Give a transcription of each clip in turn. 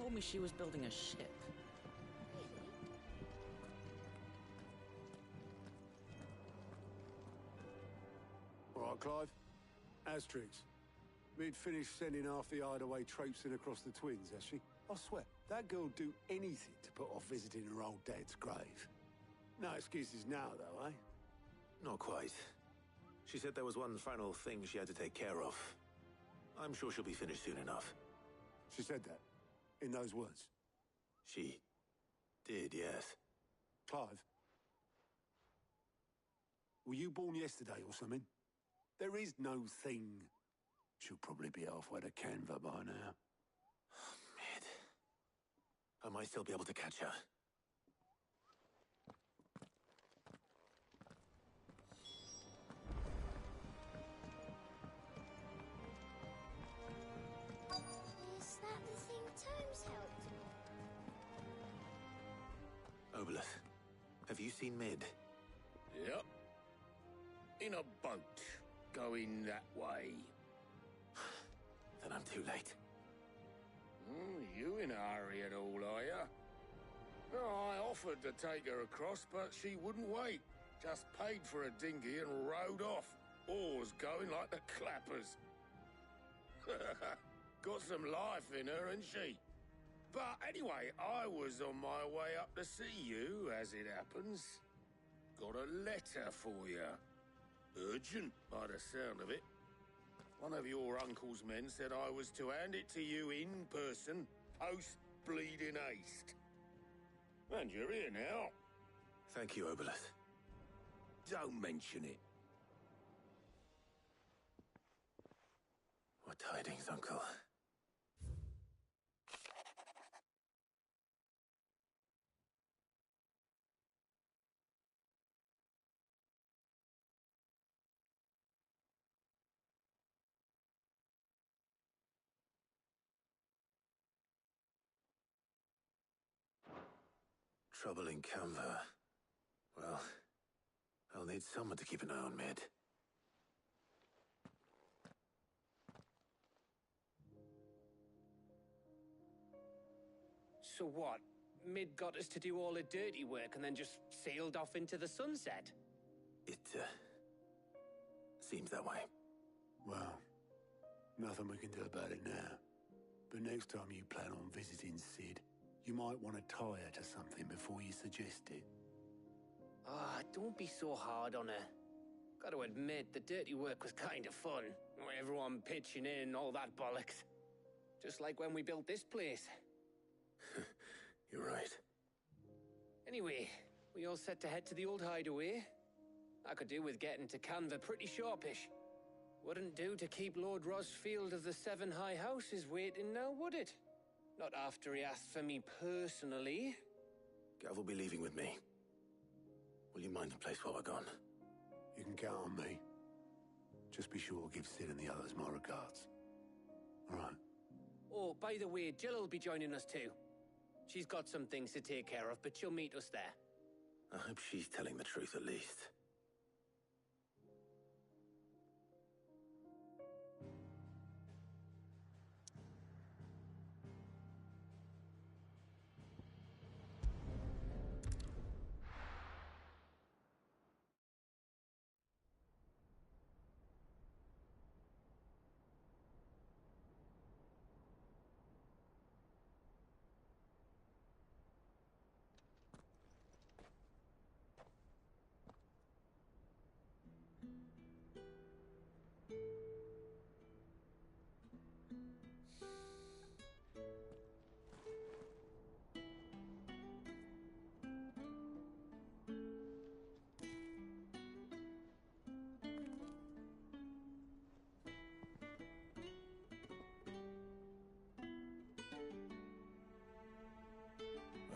told me she was building a ship. All right, Clive. Asterix. We'd finished sending half the hideaway traipsing across the Twins, has she? I swear, that girl'd do anything to put off visiting her old dad's grave. No excuses now, though, eh? Not quite. She said there was one final thing she had to take care of. I'm sure she'll be finished soon enough. She said that? In those words? She did, yes. Clive? Were you born yesterday or something? There is no thing. She'll probably be halfway to Canva by now. Mid. I might still be able to catch her. Is that the thing Tomes helped with? Obolus, have you seen Mid? Yep. In a boat, going that way. Then I'm too late. You in a hurry at all, are you? No, I offered to take her across, but she wouldn't wait. Just paid for a dinghy and rowed off. Oars going like the clappers. Got some life in her, ain't she? But anyway, I was on my way up to see you, as it happens. Got a letter for you. Urgent, by the sound of it. One of your uncle's men said I was to hand it to you in person, post-bleeding haste. And you're here now. Thank you, Obolus. Don't mention it. What tidings, Uncle? Trouble in Canva. Well, I'll need someone to keep an eye on Mid. So what? Mid got us to do all the dirty work and then just sailed off into the sunset? It, seems that way. Well, nothing we can do about it now. But next time you plan on visiting Sid, you might want to tie her to something before you suggest it. Ah, don't be so hard on her. Gotta admit, the dirty work was kind of fun. Everyone pitching in and all that bollocks. Just like when we built this place. You're right. Anyway, we all set to head to the old hideaway. I could do with getting to Canva pretty sharpish. Wouldn't do to keep Lord Rosfield of the Seven High Houses waiting now, would it? Not after he asked for me personally. Gav will be leaving with me. Will you mind the place while we're gone? You can count on me. Just be sure to give Sid and the others my regards. All right. Oh, by the way, Jill will be joining us too. She's got some things to take care of, but she'll meet us there. I hope she's telling the truth at least.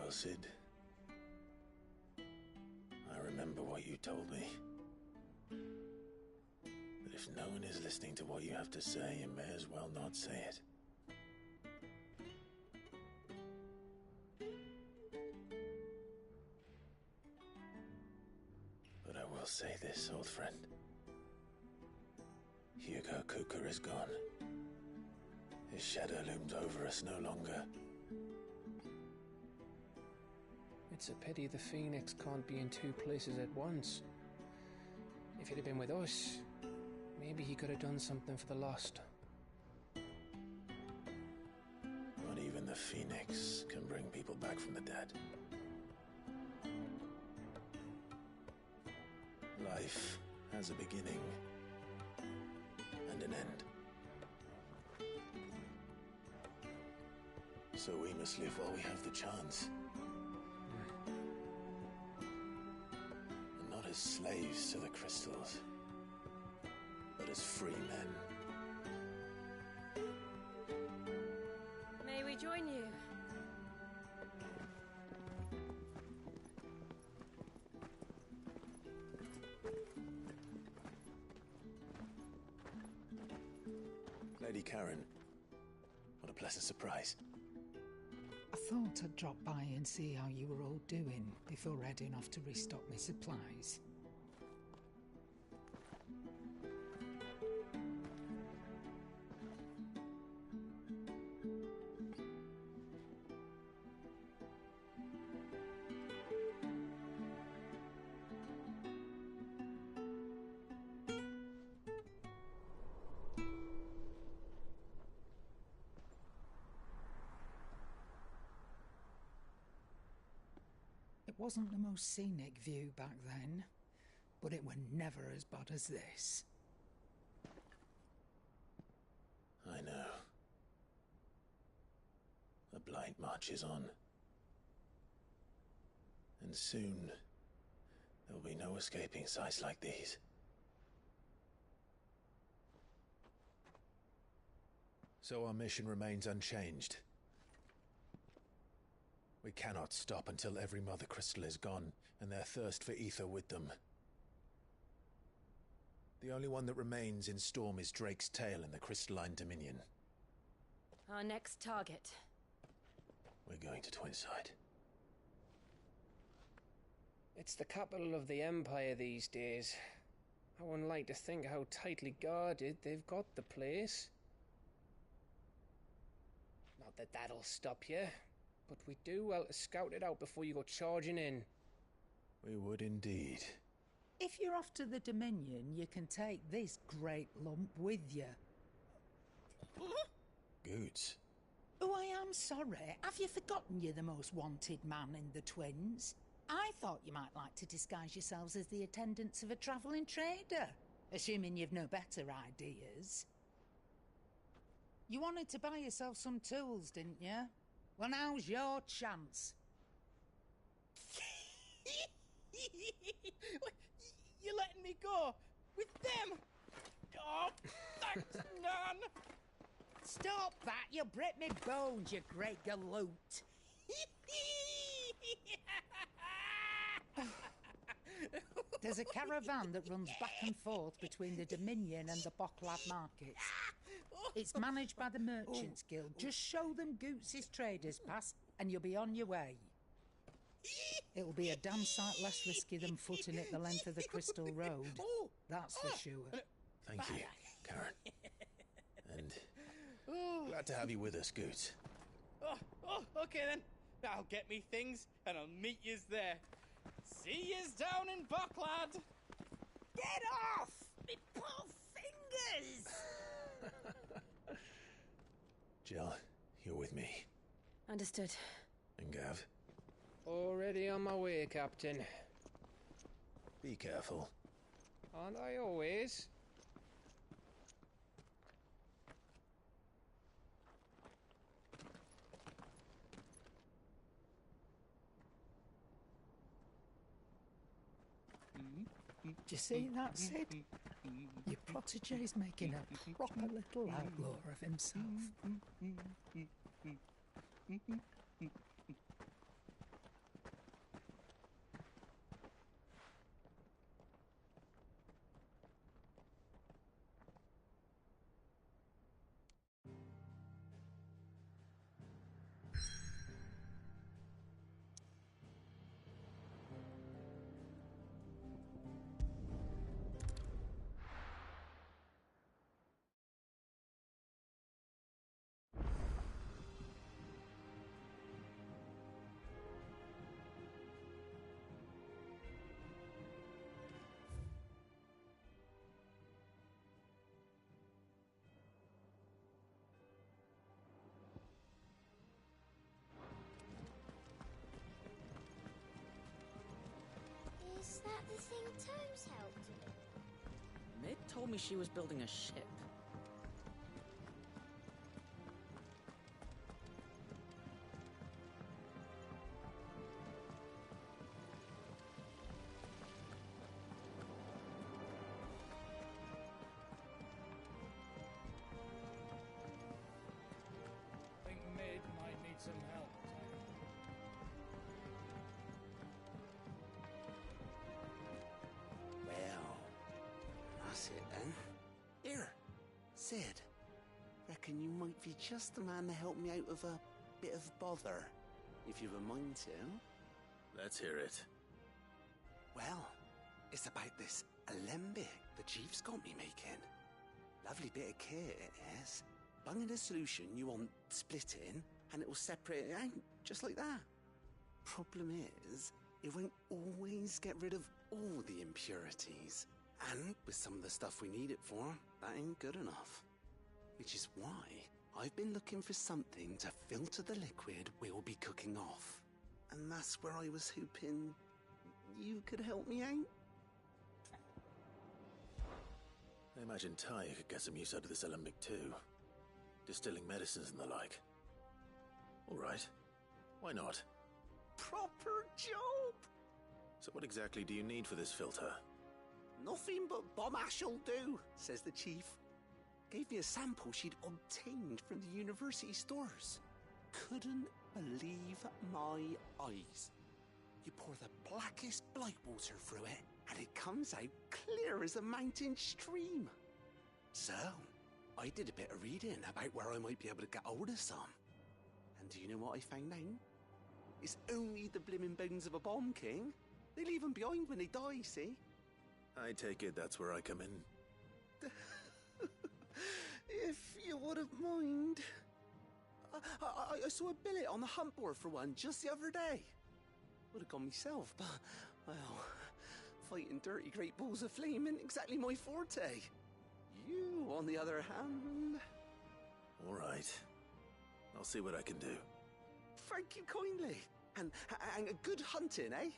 Well, Sid, I remember what you told me. But if no one is listening to what you have to say, you may as well not say it. But I will say this, old friend. Hugo Cuca is gone. His shadow looms over us no longer. It's a pity the Phoenix can't be in two places at once. If he'd have been with us, maybe he could have done something for the Lost. Not even the Phoenix can bring people back from the dead. Life has a beginning and an end. So we must live while we have the chance. And not as slaves to the crystals, but as free men. May we join you? Lady Karen, what a pleasant surprise. I thought I'd drop by and see how you were all doing before heading off to restock my supplies. It wasn't the most scenic view back then, but it were never as bad as this. I know. The Blight marches on. And soon, there'll be no escaping sights like these. So our mission remains unchanged. We cannot stop until every Mother Crystal is gone, and their thirst for ether with them. The only one that remains in Storm is Drake's Tail in the Crystalline Dominion. Our next target. We're going to Twinside. It's the capital of the Empire these days. I wouldn't like to think how tightly guarded they've got the place. Not that that'll stop you, but we do well to scout it out before you go charging in. We would indeed. If you're off to the Dominion, you can take this great lump with you. Goods. Oh, I am sorry. Have you forgotten you're the most wanted man in the Twins? I thought you might like to disguise yourselves as the attendants of a travelling trader, assuming you've no better ideas. You wanted to buy yourself some tools, didn't you? Well, now's your chance. You're letting me go with them? Oh, thanks, Nan. Stop that! You'll break me bones, you great galoot. There's a caravan that runs back and forth between the Dominion and the Bocklad markets. It's managed by the Merchants Guild. Just show them Goots' traders pass and you'll be on your way. It'll be a damn sight less risky than footing it the length of the Crystal Road. That's for sure. Thank you, Karen. And glad to have you with us, Goots. Okay then. I'll get me things and I'll meet yous there. See yous down in Bocklad. Get off! Me poor fingers! Jill, you're with me. Understood. And Gav, Already on my way, Captain. be careful. Aren't I always? Do you see that, Sid? Your protege's making a proper little outlaw of himself. that the thing Tomes helped with? Mid told me she was building a ship. Think Mid might need some help. Well, that's it then. Here, Sid. Reckon you might be just the man to help me out of a bit of bother, if you've a mind to. Let's hear it. Well, it's about this alembic the chief's got me making. Lovely bit of kit it is. Bung in a solution you want splitting, and it'll separate it out, just like that. Problem is, it won't always get rid of all the impurities. And with some of the stuff we need it for, that ain't good enough. Which is why I've been looking for something to filter the liquid we'll be cooking off. And that's where I was hoping you could help me out. I imagine Ty could get some use out of this alembic too. Distilling medicines and the like. All right. Why not? Proper job! So what exactly do you need for this filter? Nothing but bomb ash'll do, says the chief. Gave me a sample she'd obtained from the university stores. Couldn't believe my eyes. You pour the blackest blight water through it, and it comes out clear as a mountain stream. So, I did a bit of reading about where I might be able to get hold of some. And do you know what I found out? It's only the blimmin' bones of a bomb king. They leave them behind when they die, see? I take it that's where I come in. If you wouldn't mind. I saw a billet on the hunt board for one just the other day. Would have gone myself, but, well, fighting dirty great balls of flame isn't exactly my forte. You, on the other hand... All right. I'll see what I can do. Thank you kindly. And a good hunting, eh?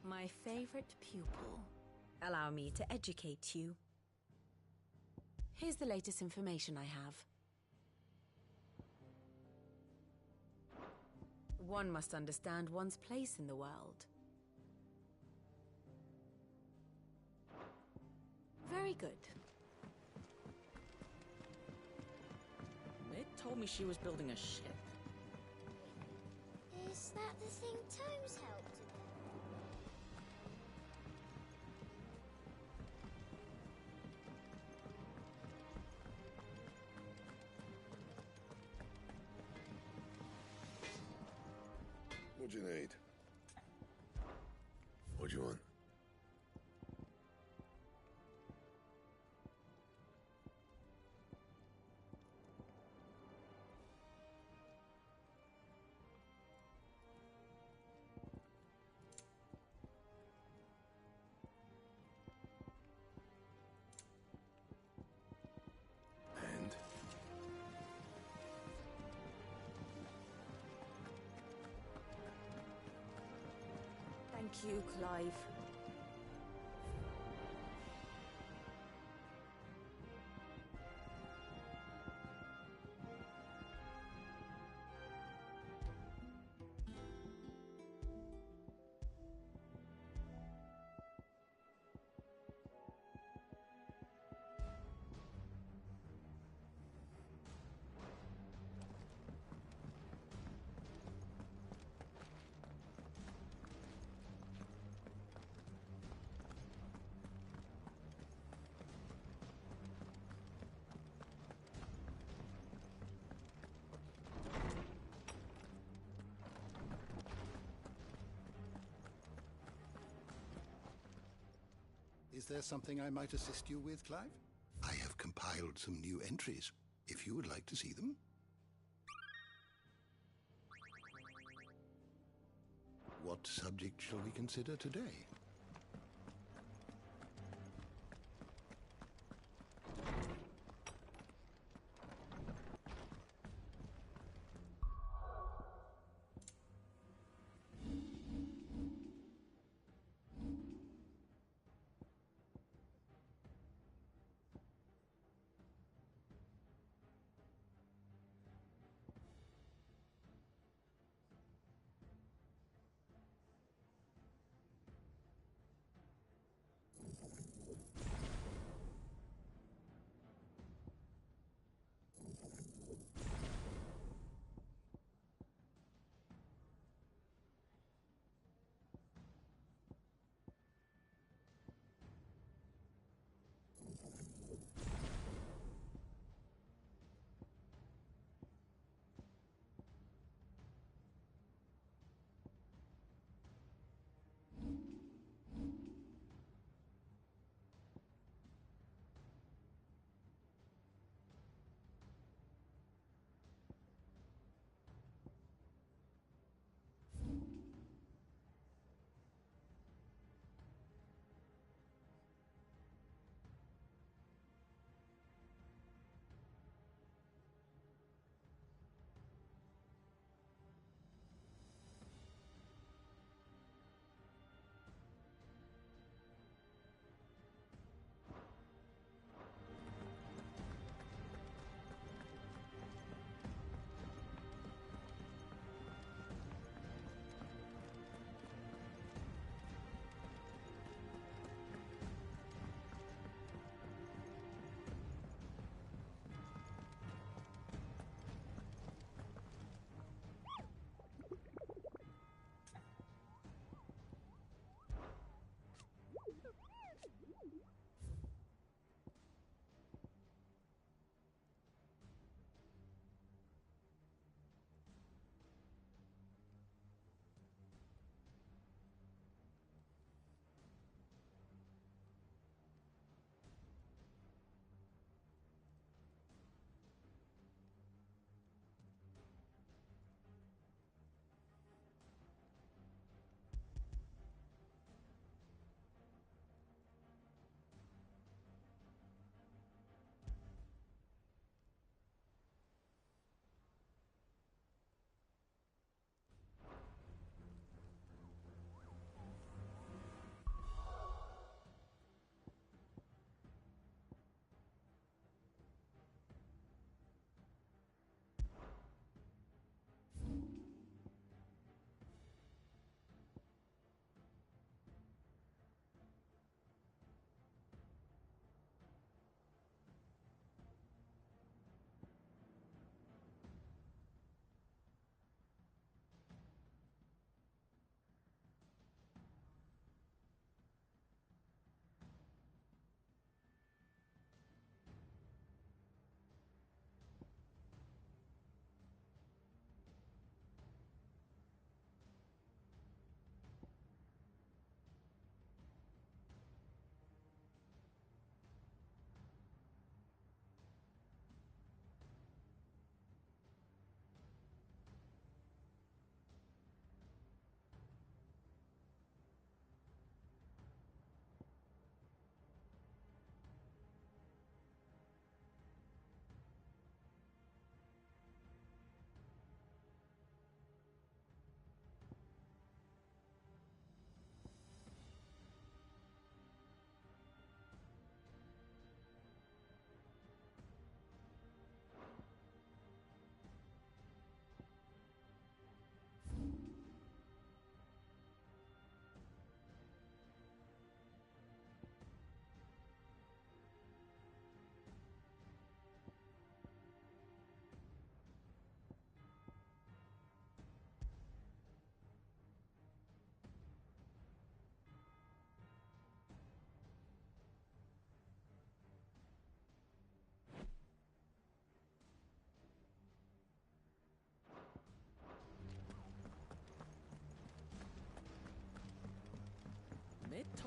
My favorite pupil. Allow me to educate you. Here's the latest information I have. One must understand one's place in the world. Very good. Mid told me she was building a ship. Is that the thing Tomes helped with? What do you need? What do you want? And? Thank you, Clive. Is there something I might assist you with, Clive? I have compiled some new entries, if you would like to see them. What subject shall we consider today?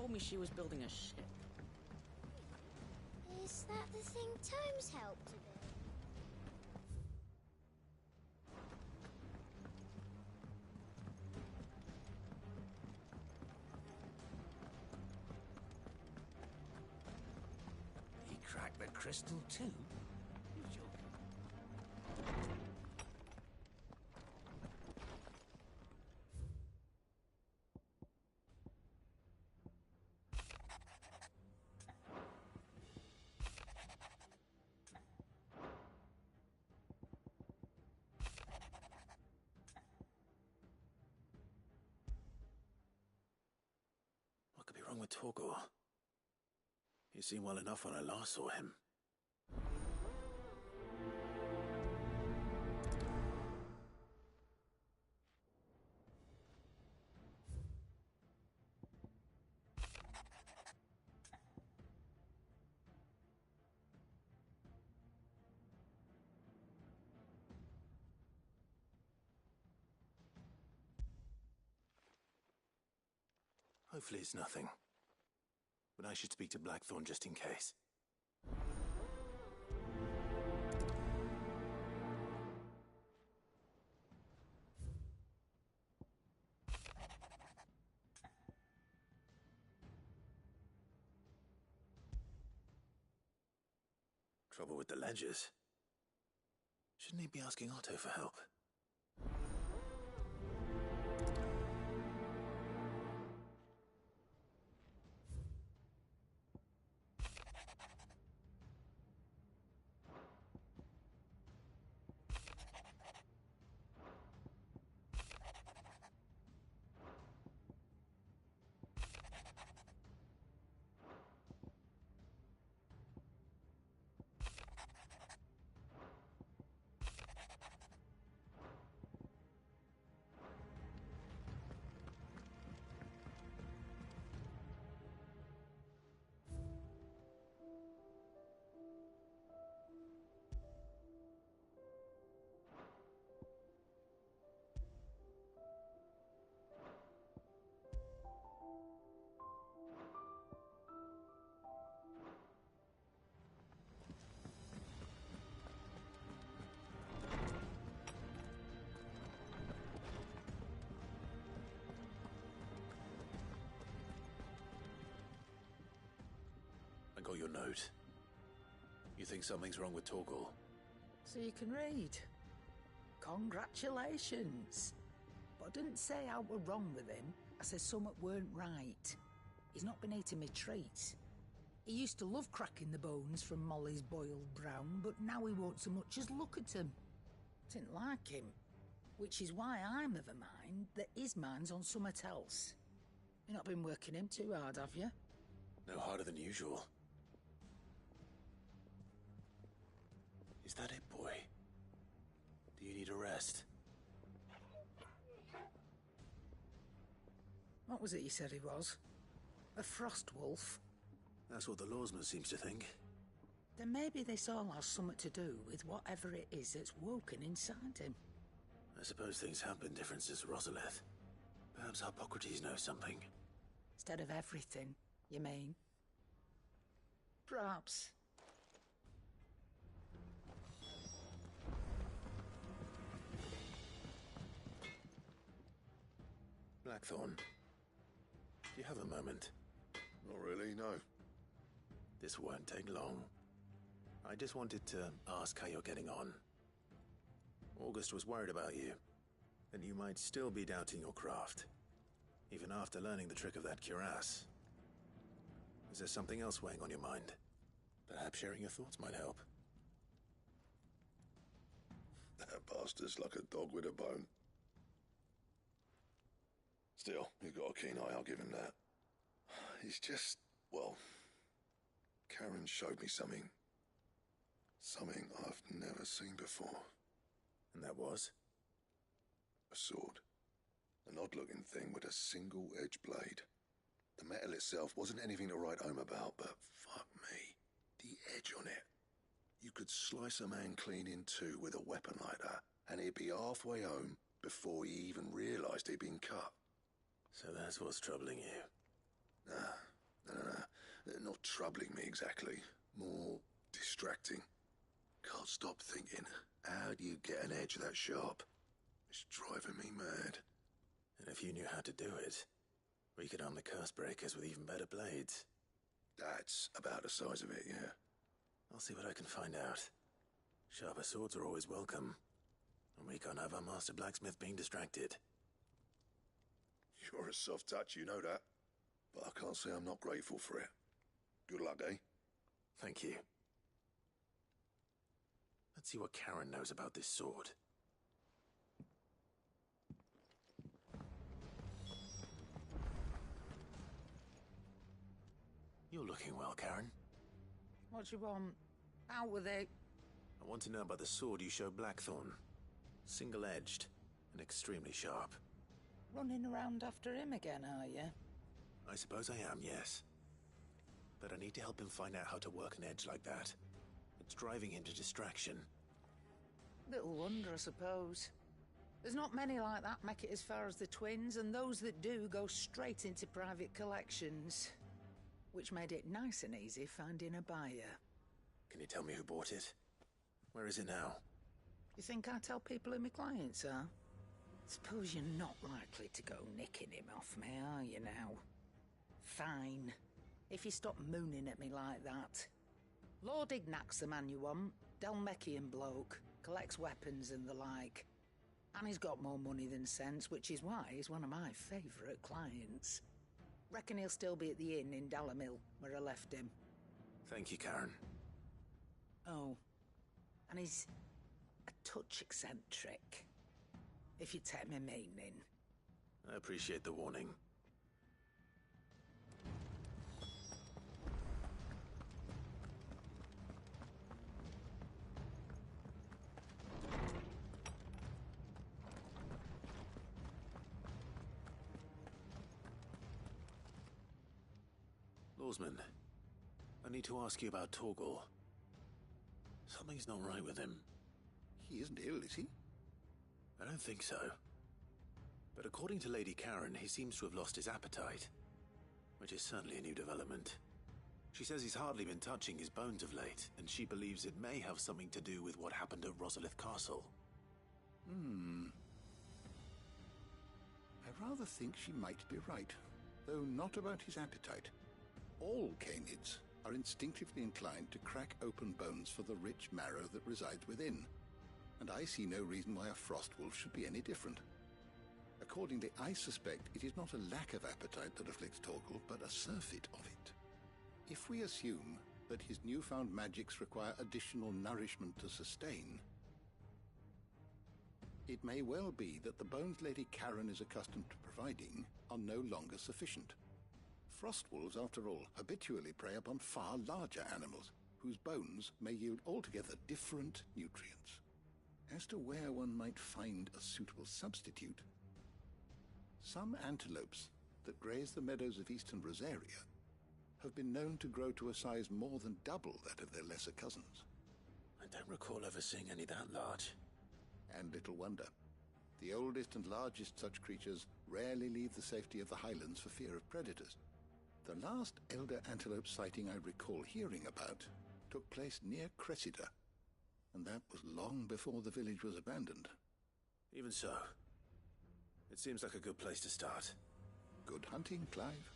told me she was building a ship. Is that the thing Tomes helped to build? He cracked the crystal too? You joking? What could be wrong with Torgor? He seemed well enough when I last saw him. Hopefully it's nothing. But I should speak to Blackthorn just in case. Trouble with the ledgers. Shouldn't he be asking Otto for help? I got your note. You think something's wrong with Torgal? So you can read. Congratulations. But I didn't say how we're wrong with him. I said something weren't right. He's not been eating me treats. He used to love cracking the bones from Molly's boiled brown, but now he won't so much as look at them. Didn't like him. Which is why I'm of a mind that his mind's on something else. You've not been working him too hard, have you? No harder than usual. Is that it, boy? Do you need a rest? What was it you said he was? A frost wolf? That's what the lawsman seems to think. Then maybe this all has something to do with whatever it is that's woken inside him. I suppose things have been different since Rosalith. Perhaps Hippocrates knows something. Instead of everything, you mean? Perhaps. Blackthorn, do you have a moment? Not really, no. This won't take long. I just wanted to ask how you're getting on. August was worried about you, and you might still be doubting your craft, even after learning the trick of that cuirass. Is there something else weighing on your mind? Perhaps sharing your thoughts might help. That bastard's like a dog with a bone. Still, he's got a keen eye, I'll give him that. He's just, well, Karen showed me something. Something I've never seen before. And that was? A sword. An odd-looking thing with a single-edged blade. The metal itself wasn't anything to write home about, but fuck me, the edge on it. You could slice a man clean in two with a weapon like that, and he'd be halfway home before he even realised he'd been cut. So that's what's troubling you? Nah, They're not troubling me exactly. More distracting. Can't stop thinking, how do you get an edge that sharp? It's driving me mad. And if you knew how to do it, we could arm the curse breakers with even better blades. That's about the size of it, yeah. I'll see what I can find out. Sharper swords are always welcome. And we can't have our master blacksmith being distracted. You're a soft touch, you know that. But I can't say I'm not grateful for it. Good luck, eh? Thank you. Let's see what Karen knows about this sword. You're looking well, Karen. What do you want? Out with it. I want to know about the sword you showed Blackthorn. Single-edged and extremely sharp. Running around after him again, are you? I suppose I am, yes. But I need to help him find out how to work an edge like that. It's driving him to distraction. Little wonder, I suppose. There's not many like that make it as far as the twins, and those that do go straight into private collections. Which made it nice and easy finding a buyer. Can you tell me who bought it? Where is it now? You think I tell people who my clients are? Suppose you're not likely to go nicking him off me, are you now? Fine. If you stop mooning at me like that. Lord Ignac's the man you want. Dalmekian bloke. Collects weapons and the like. And he's got more money than sense, which is why he's one of my favourite clients. Reckon he'll still be at the inn in Dalamil, where I left him. Thank you, Karen. Oh. And he's a touch eccentric. If you take me meaning. I appreciate the warning. Lawsman, I need to ask you about Torgal. Something's not right with him. He isn't ill, is he? I don't think so. But according to Lady Karen, he seems to have lost his appetite. Which is certainly a new development. She says he's hardly been touching his bones of late, and she believes it may have something to do with what happened at Rosalith Castle. I rather think she might be right, though not about his appetite. All canids are instinctively inclined to crack open bones for the rich marrow that resides within, and I see no reason why a Frostwolf should be any different. Accordingly, I suspect it is not a lack of appetite that afflicts Torgal, but a surfeit of it. If we assume that his newfound magics require additional nourishment to sustain, it may well be that the bones Lady Karen is accustomed to providing are no longer sufficient. Frostwolves, after all, habitually prey upon far larger animals, whose bones may yield altogether different nutrients. As to where one might find a suitable substitute, some antelopes that graze the meadows of eastern Rosaria have been known to grow to a size more than double that of their lesser cousins. I don't recall ever seeing any that large. And little wonder. The oldest and largest such creatures rarely leave the safety of the highlands for fear of predators. The last elder antelope sighting I recall hearing about took place near Cressida, and that was long before the village was abandoned. Even so, it seems like a good place to start. Good hunting, Clive.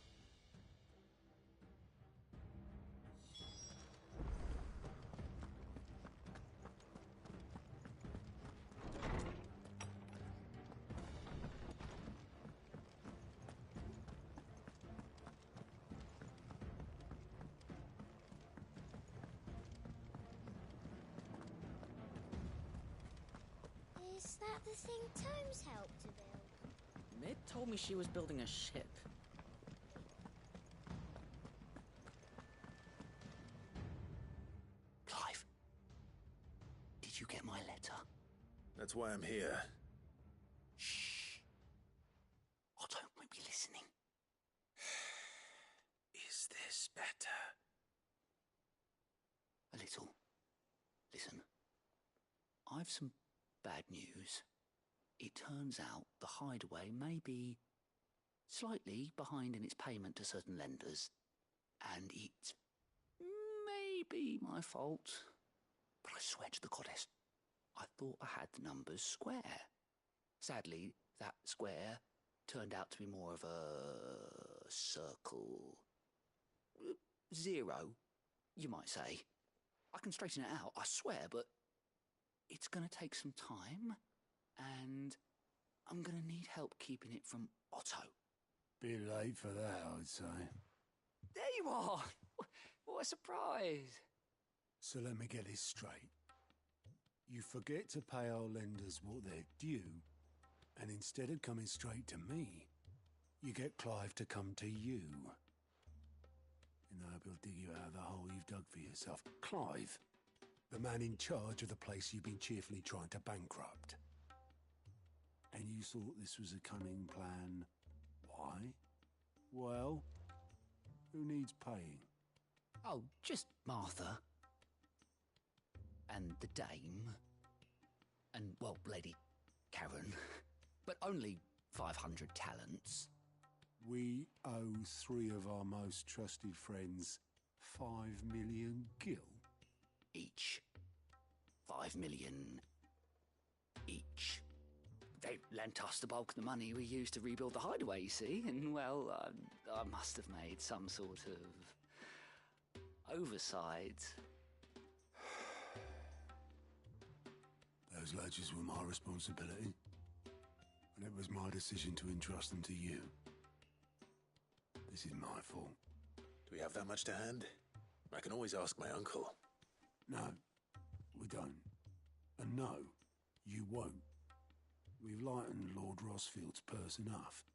Is that the thing Tomes helped to build? Mid told me she was building a ship. Clive, did you get my letter? That's why I'm here. Shh. Or don't we be listening? Is this better? A little. Listen. I've some bad news. It turns out the Hideaway may be slightly behind in its payment to certain lenders. And it's maybe my fault, but I swear to the goddess, I thought I had the numbers square. Sadly, that square turned out to be more of a circle. 0, you might say. I can straighten it out, I swear, but it's going to take some time, and I'm going to need help keeping it from Otto. Bit late for that, I'd say. There you are! What a surprise! So let me get this straight. You forget to pay our lenders what they're due, and instead of coming straight to me, you get Clive to come to you. In the hope he'll dig you out of the hole you've dug for yourself. Clive, the man in charge of the place you've been cheerfully trying to bankrupt. And you thought this was a cunning plan. Why? Well, who needs paying? Oh, just Martha. And the dame. And, well, Lady Karen. But only 500 talents. We owe 3 of our most trusted friends 5 million gil. Each. 5 million each. They lent us the bulk of the money we used to rebuild the hideaway, you see, and, well, I must have made some sort of oversight. Those ledgers were my responsibility, and it was my decision to entrust them to you. This is my fault. Do we have that much to hand? I can always ask my uncle. No, we don't. And no, you won't. We've lightened Lord Rosfield's purse enough.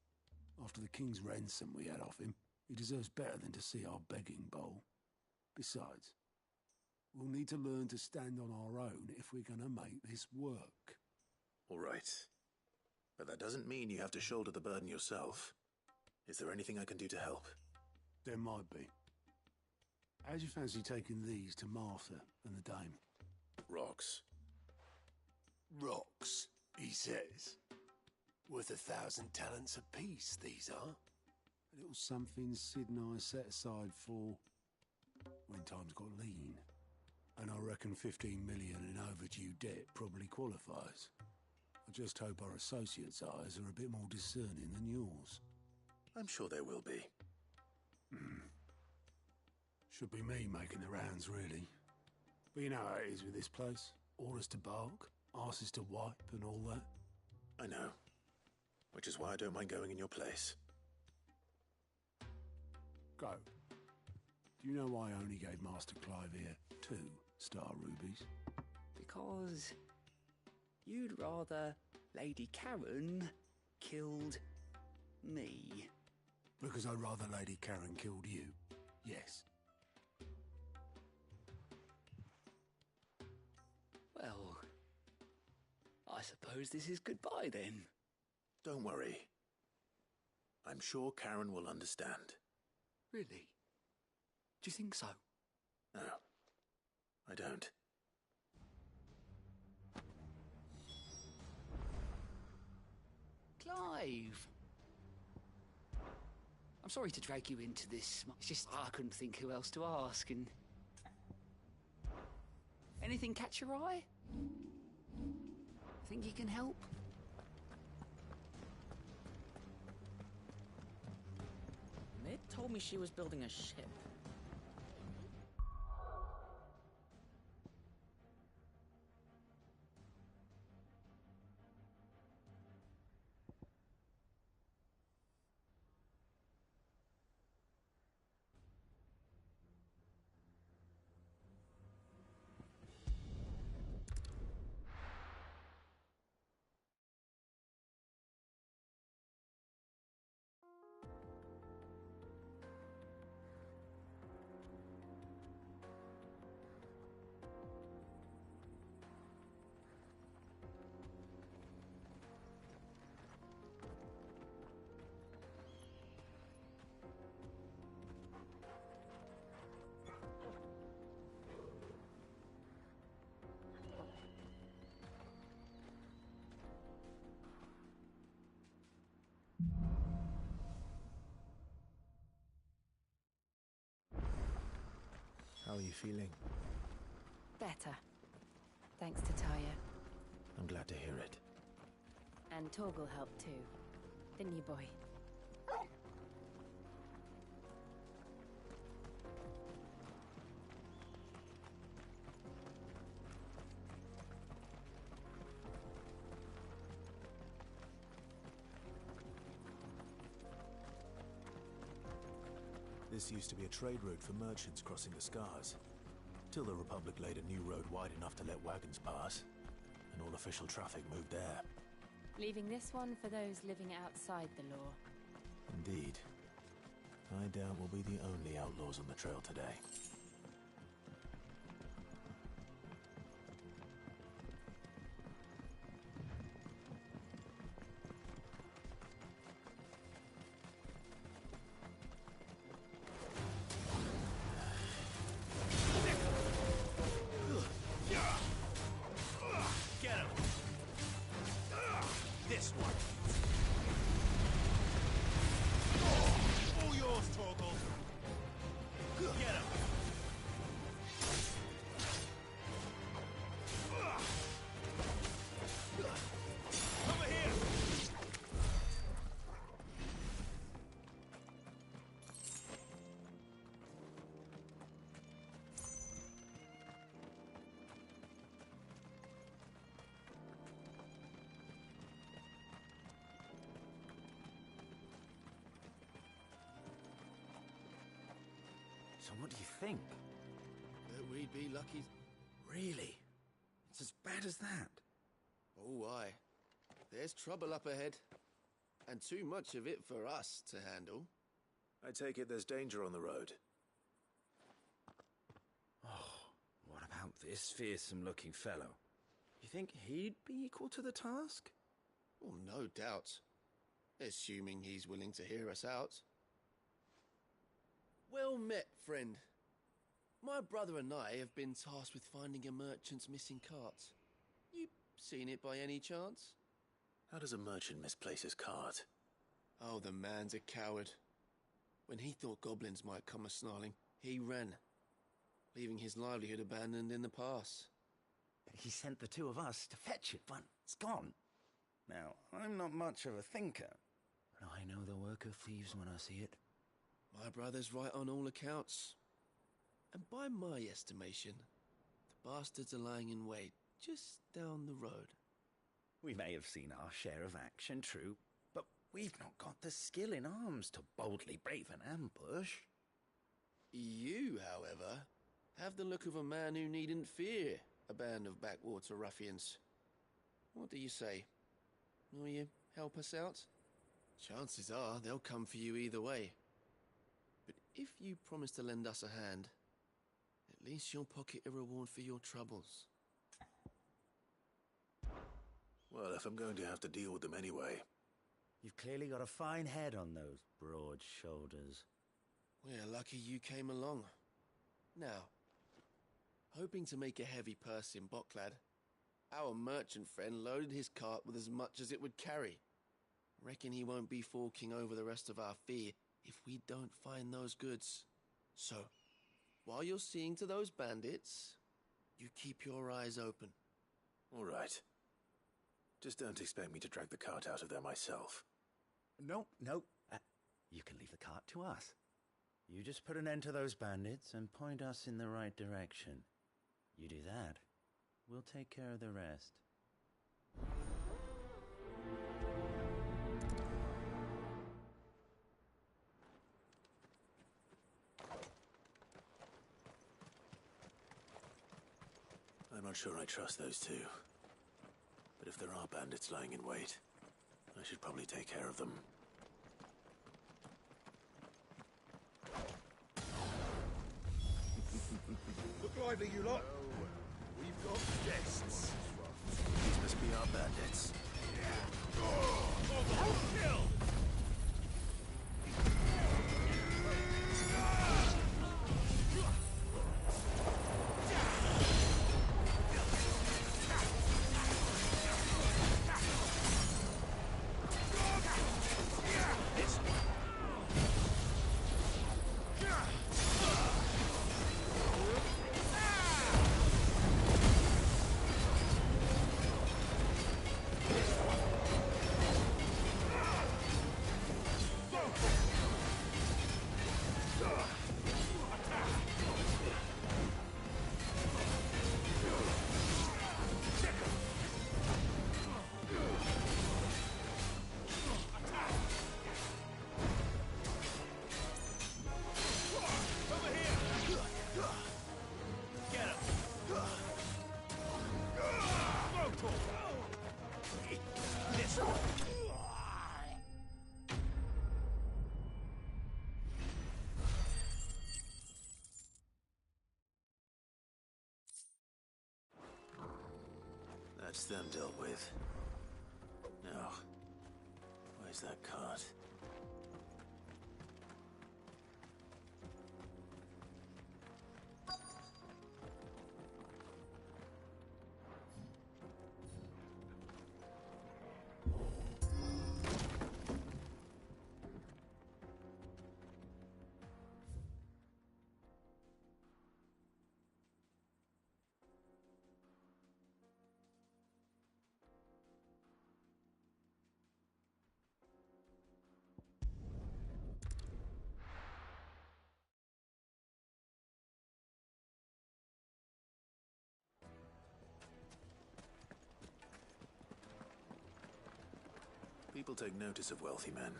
After the king's ransom we had off him, he deserves better than to see our begging bowl. Besides, we'll need to learn to stand on our own if we're going to make this work. All right. But that doesn't mean you have to shoulder the burden yourself. Is there anything I can do to help? There might be. How'd you fancy taking these to Martha and the dame? Rocks. Rocks, he says. Worth 1,000 talents apiece, these are. A little something Sid and I set aside for when times got lean. And I reckon 15 million in overdue debt probably qualifies. I just hope our associates' eyes are a bit more discerning than yours. I'm sure there will be. Should be me making the rounds, really. But you know how it is with this place. Orders to bark, arses to wipe, and all that. I know. Which is why I don't mind going in your place. Go. Do you know why I only gave Master Clive here 2 star rubies? Because you'd rather Lady Karen killed me. Because I'd rather Lady Karen killed you. Yes. Well, I suppose this is goodbye then. Don't worry. I'm sure Karen will understand. Really? Do you think so? No, I don't. Clive! I'm sorry to drag you into this. It's just I couldn't think who else to ask, and... Anything catch your eye? Think you can help? Mid told me she was building a ship. are you feeling? Better. Thanks to Taya. I'm glad to hear it. And Torgal helped too. Didn't you, boy? This used to be a trade route for merchants crossing the Scars. Till the Republic laid a new road wide enough to let wagons pass, and all official traffic moved there. Leaving this one for those living outside the law. Indeed. I doubt we'll be the only outlaws on the trail today. Get him! This one! All yours, Torgal! Get him! Over here! So what do you think? That we'd be lucky. Really? It's as bad as that? Oh, aye. There's trouble up ahead. And too much of it for us to handle. I take it there's danger on the road. Oh, what about this fearsome-looking fellow? You think he'd be equal to the task? Oh, no doubt. Assuming he's willing to hear us out. Well met, friend. My brother and I have been tasked with finding a merchant's missing cart. You seen it by any chance? How does a merchant misplace his cart? Oh, the man's a coward. When he thought goblins might come a-snarling, he ran, leaving his livelihood abandoned in the pass. He sent the two of us to fetch it, but it's gone. Now, I'm not much of a thinker, but I know the work of thieves when I see it. My brother's right on all accounts. And by my estimation, the bastards are lying in wait just down the road. We may have seen our share of action, true, but we've not got the skill in arms to boldly brave an ambush. You, however, have the look of a man who needn't fear a band of backwater ruffians. What do you say? Will you help us out? Chances are they'll come for you either way. But if you promise to lend us a hand, at least you'll pocket a reward for your troubles. Well, if I'm going to have to deal with them anyway. You've clearly got a fine head on those broad shoulders. We're lucky you came along. Now, hoping to make a heavy purse in Boklad, our merchant friend loaded his cart with as much as it would carry. Reckon he won't be forking over the rest of our fee if we don't find those goods. So, while you're seeing to those bandits, you keep your eyes open. All right. Just don't expect me to drag the cart out of there myself. No. You can leave the cart to us. You just put an end to those bandits and point us in the right direction. You do that, we'll take care of the rest. I'm not sure I trust those two. But if there are bandits lying in wait, I should probably take care of them. Look lively, you lot. We've got guests. These must be our bandits. Kill! That's them dealt with. Now, where's that cart? People take notice of wealthy men.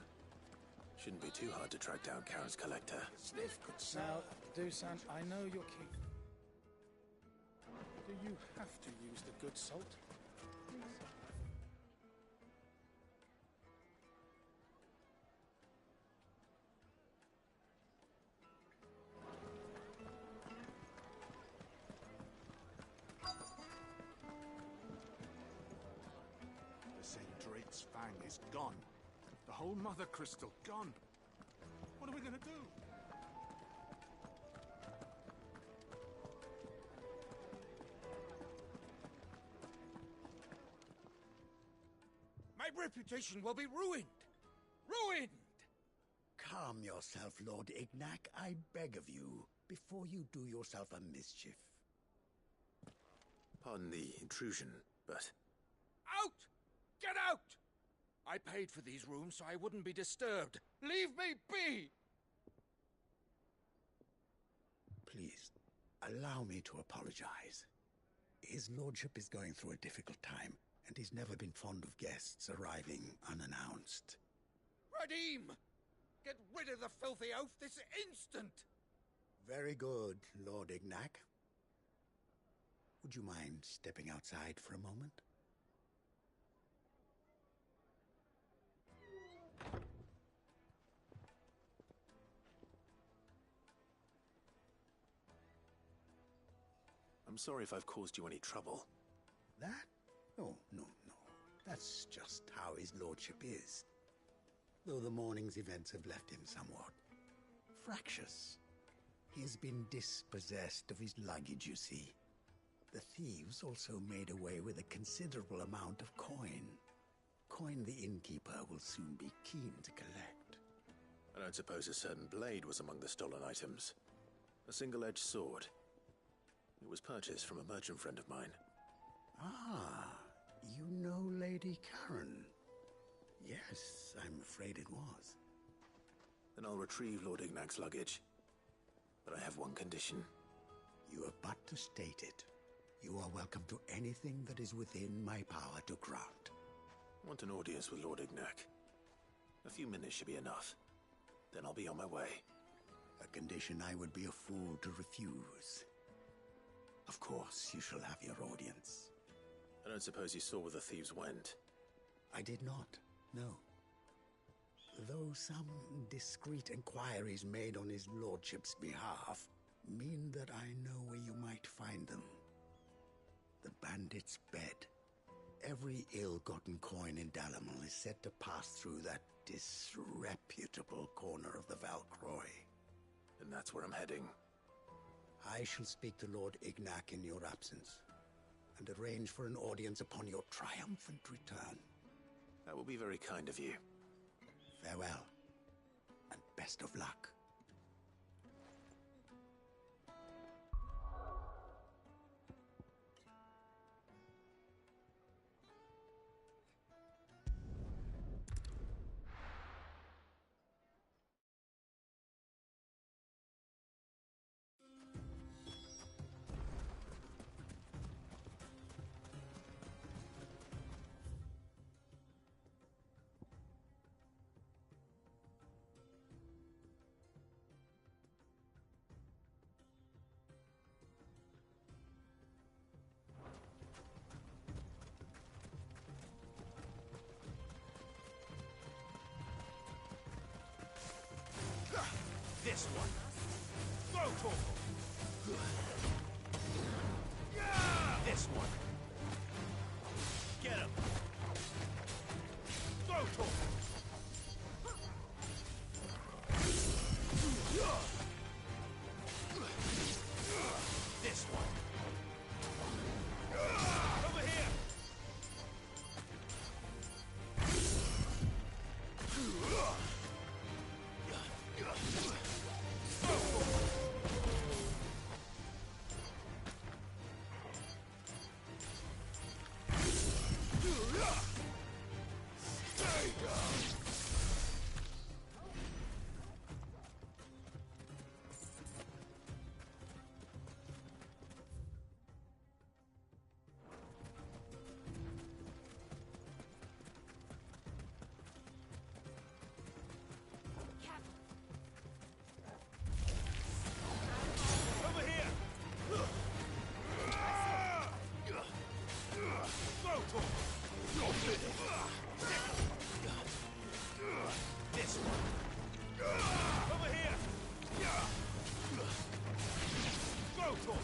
Shouldn't be too hard to track down Karen's collector. Sniff could Now, Dusan, I know you're keen. Do you have to use the good salt? The St. Drake's Fang is gone. The whole Mother Crystal gone. What are we gonna do? My reputation will be ruined! Ruined! Calm yourself, Lord Ignac, I beg of you, before you do yourself a mischief. Pardon the intrusion, but... Out! Get out! I paid for these rooms so I wouldn't be disturbed. Leave me be! Please, allow me to apologize. His lordship is going through a difficult time, and he's never been fond of guests arriving unannounced. Radim! Get rid of the filthy oaf this instant! Very good, Lord Ignac. Would you mind stepping outside for a moment? I'm sorry if I've caused you any trouble. That? Oh, no. That's just how his lordship is. Though the morning's events have left him somewhat fractious. He has been dispossessed of his luggage, you see. The thieves also made away with a considerable amount of coin. Coin the innkeeper will soon be keen to collect. I don't suppose a certain blade was among the stolen items. A single-edged sword. It was purchased from a merchant friend of mine. Ah, you know Lady Karen? Yes, I'm afraid it was. Then I'll retrieve Lord Ignac's luggage. But I have one condition. You have but to state it. You are welcome to anything that is within my power to grant. I want an audience with Lord Ignac. A few minutes should be enough. Then I'll be on my way. A condition I would be a fool to refuse. Of course, you shall have your audience. I don't suppose you saw where the thieves went? I did not, no. Though some discreet inquiries made on his lordship's behalf mean that I know where you might find them. The bandit's bed. Every ill-gotten coin in Dalimil is said to pass through that disreputable corner of the Valcroy. And that's where I'm heading. I shall speak to Lord Ignac in your absence, and arrange for an audience upon your triumphant return. That will be very kind of you. Farewell, and best of luck. This one. Throw Torgal. This one. This one.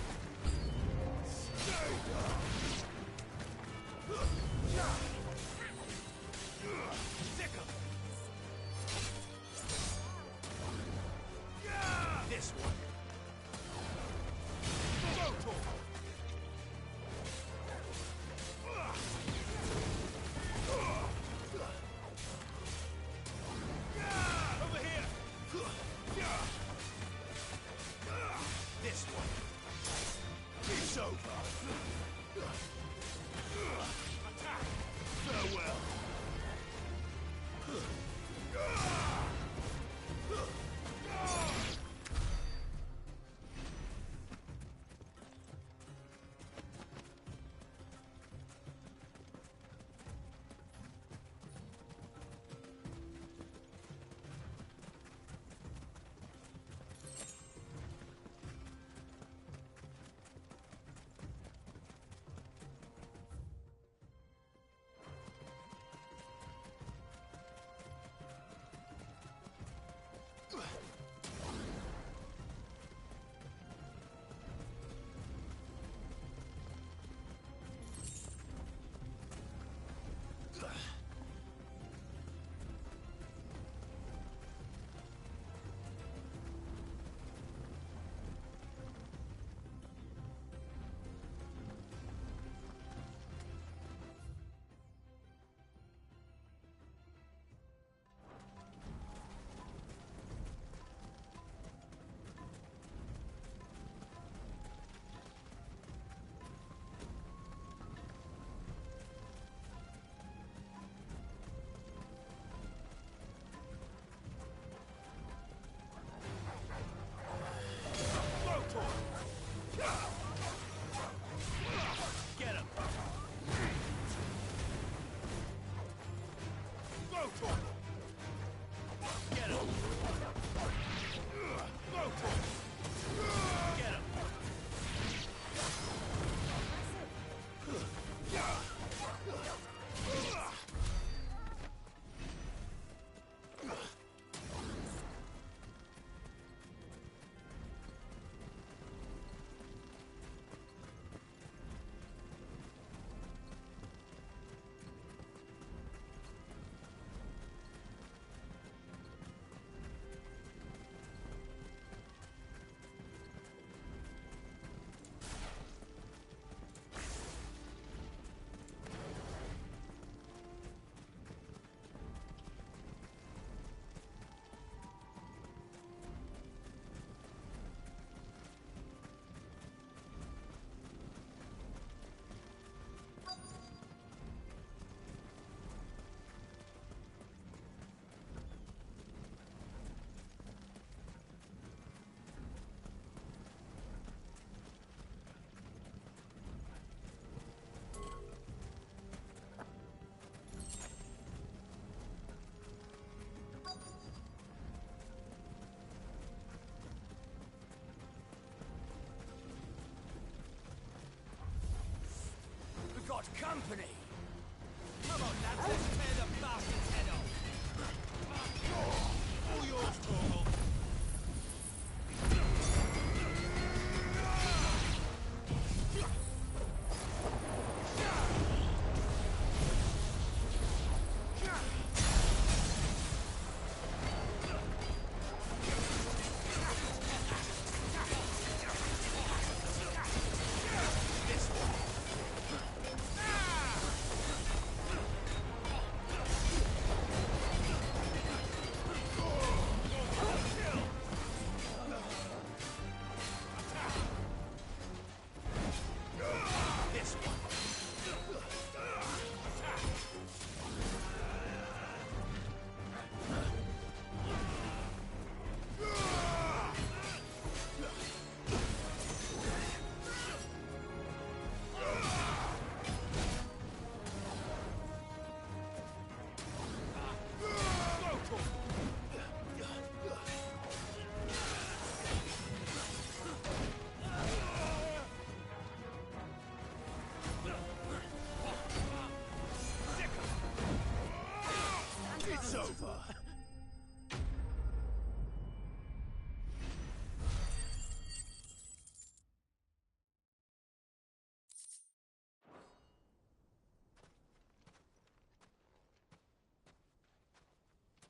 Over here. This one. It's over. Attack. Farewell.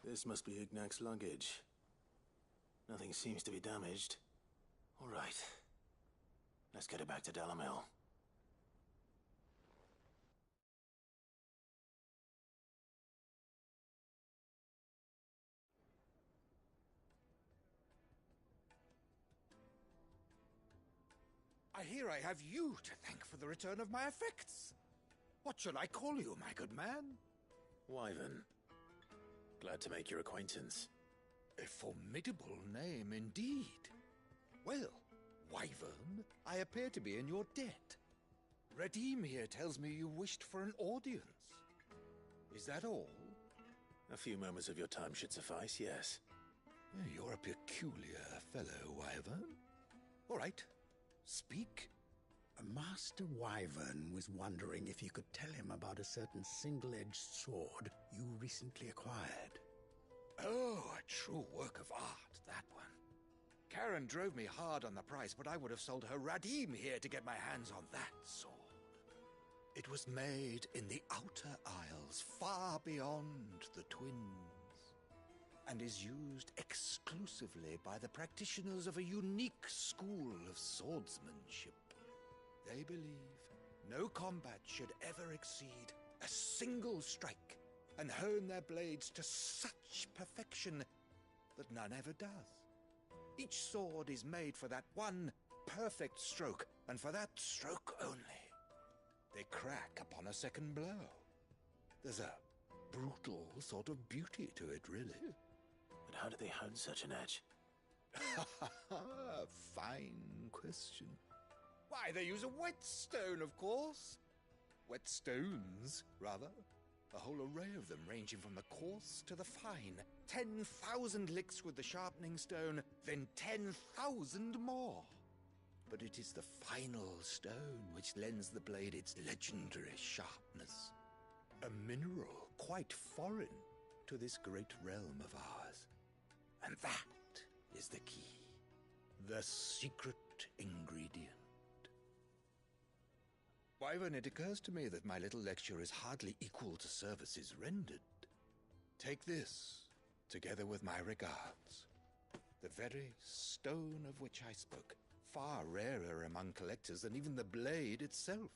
This must be Ignac's luggage. Nothing seems to be damaged. All right. Let's get it back to Dalamil. I hear I have you to thank for the return of my effects. What shall I call you, my good man? Wyvern. Glad to make your acquaintance. A formidable name indeed. Well, Wyvern, I appear to be in your debt. Radim here tells me you wished for an audience. Is that all? A few moments of your time should suffice, yes. You're a peculiar fellow, Wyvern. All right, speak. Master Wyvern was wondering if you could tell him about a certain single-edged sword you recently acquired. Oh, a true work of art, that one. Karen drove me hard on the price, but I would have sold her Radim here to get my hands on that sword. It was made in the Outer Isles, far beyond the Twins, and is used exclusively by the practitioners of a unique school of swordsmanship. They believe no combat should ever exceed a single strike, and hone their blades to such perfection that none ever does. Each sword is made for that one perfect stroke, and for that stroke only. They crack upon a second blow. There's a brutal sort of beauty to it, really. But how do they hone such an edge? Fine question. Why, they use a whetstone, of course. Whetstones, rather. A whole array of them, ranging from the coarse to the fine. 10,000 licks with the sharpening stone, then 10,000 more. But it is the final stone which lends the blade its legendary sharpness. A mineral quite foreign to this great realm of ours. And that is the key. The secret ingredient. Wyvern, it occurs to me that my little lecture is hardly equal to services rendered. Take this, together with my regards. The very stone of which I spoke, far rarer among collectors than even the blade itself,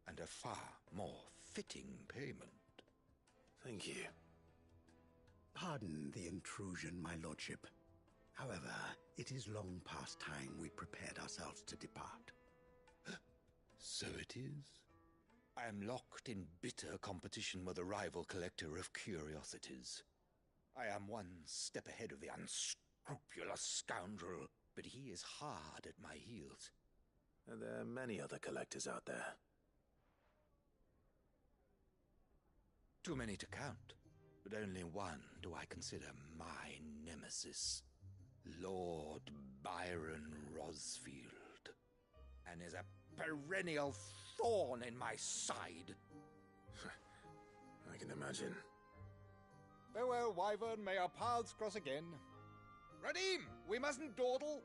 and a far more fitting payment. Thank you. Pardon the intrusion, my lordship. However, it is long past time we prepared ourselves to depart. So it is. I am locked in bitter competition with a rival collector of curiosities. I am one step ahead of the unscrupulous scoundrel, but he is hard at my heels. Are there many other collectors out there? Too many to count, but only one do I consider my nemesis. Lord Byron Rosfield. And is a perennial thorn in my side. I can imagine. Farewell, Wyvern. May our paths cross again. Radim, we mustn't dawdle.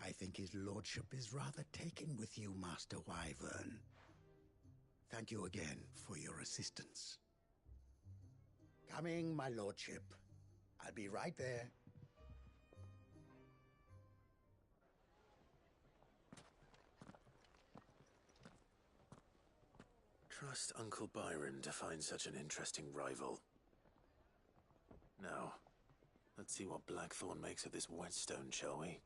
I think his lordship is rather taken with you, Master Wyvern. Thank you again for your assistance. Coming, my lordship. I'll be right there. Trust Uncle Byron to find such an interesting rival. Now, let's see what Blackthorn makes of this whetstone, shall we?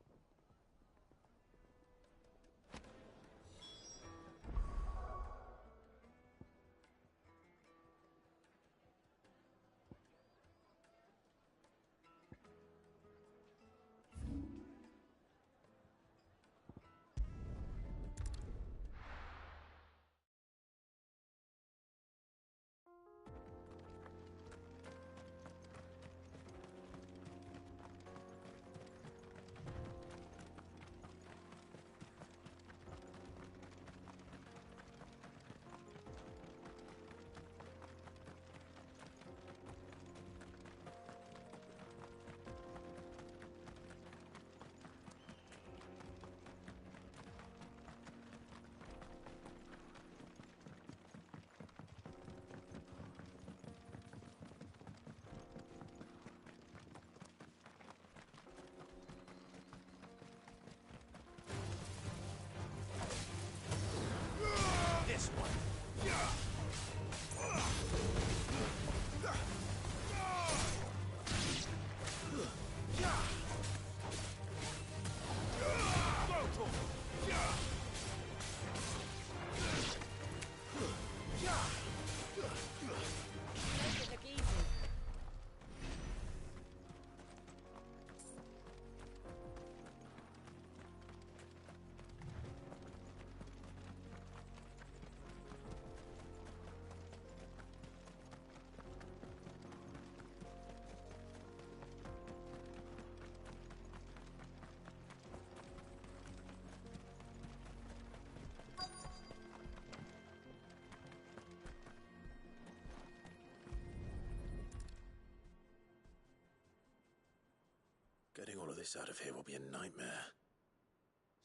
Getting all of this out of here will be a nightmare.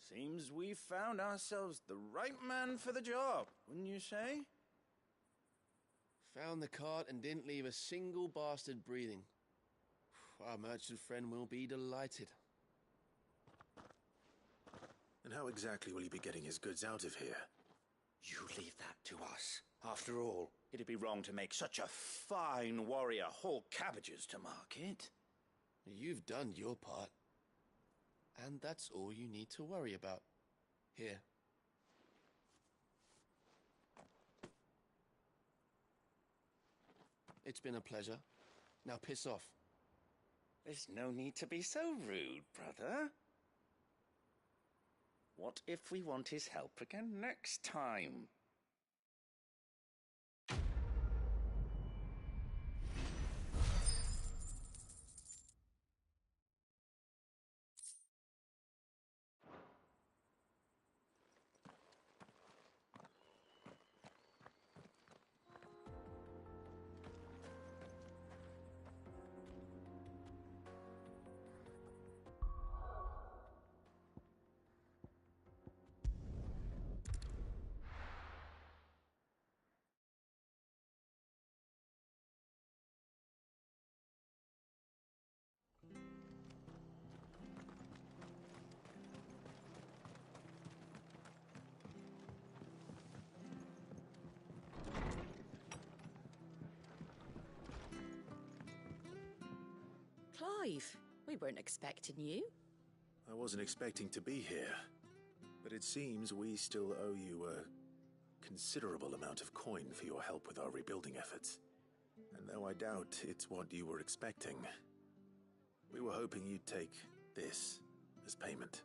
Seems we found ourselves the right man for the job, wouldn't you say? Found the cart and didn't leave a single bastard breathing. Our merchant friend will be delighted. And how exactly will he be getting his goods out of here? You leave that to us. After all, it'd be wrong to make such a fine warrior haul cabbages to market. You've done your part. And that's all you need to worry about. Here. It's been a pleasure. Now piss off. There's no need to be so rude, brother. What if we want his help again next time? Clive, we weren't expecting you. I wasn't expecting to be here, but it seems we still owe you a considerable amount of coin for your help with our rebuilding efforts. And though I doubt it's what you were expecting, we were hoping you'd take this as payment.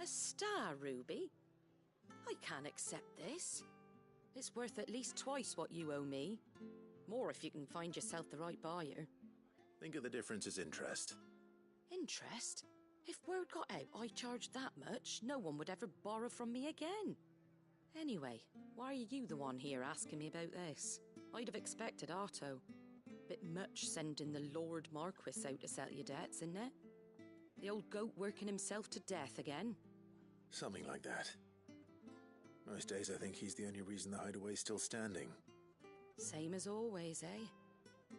A star ruby? I can't accept this. It's worth at least twice what you owe me. More if you can find yourself the right buyer. Think of the difference as interest. Interest? If word got out I charged that much, no one would ever borrow from me again. Anyway, why are you the one here asking me about this? I'd have expected Otto. Bit much sending the Lord Marquis out to settle your debts, isn't it? The old goat working himself to death again? Something like that. Most days I think he's the only reason the hideaway's still standing. Same as always, eh?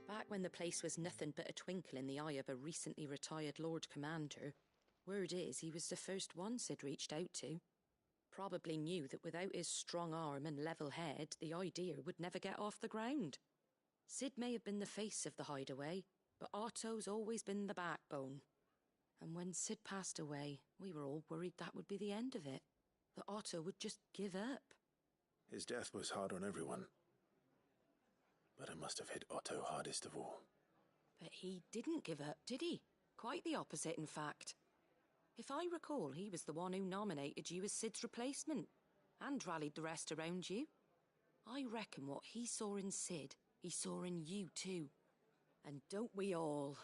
Back when the place was nothing but a twinkle in the eye of a recently retired Lord Commander, word is he was the first one Sid reached out to. Probably knew that without his strong arm and level head, the idea would never get off the ground. Sid may have been the face of the hideaway, but Otto's always been the backbone. And when Sid passed away, we were all worried that would be the end of it. That Otto would just give up. His death was hard on everyone. But it must have hit Otto hardest of all. But he didn't give up, did he? Quite the opposite, in fact. If I recall, he was the one who nominated you as Sid's replacement, and rallied the rest around you. I reckon what he saw in Sid, he saw in you too. And don't we all?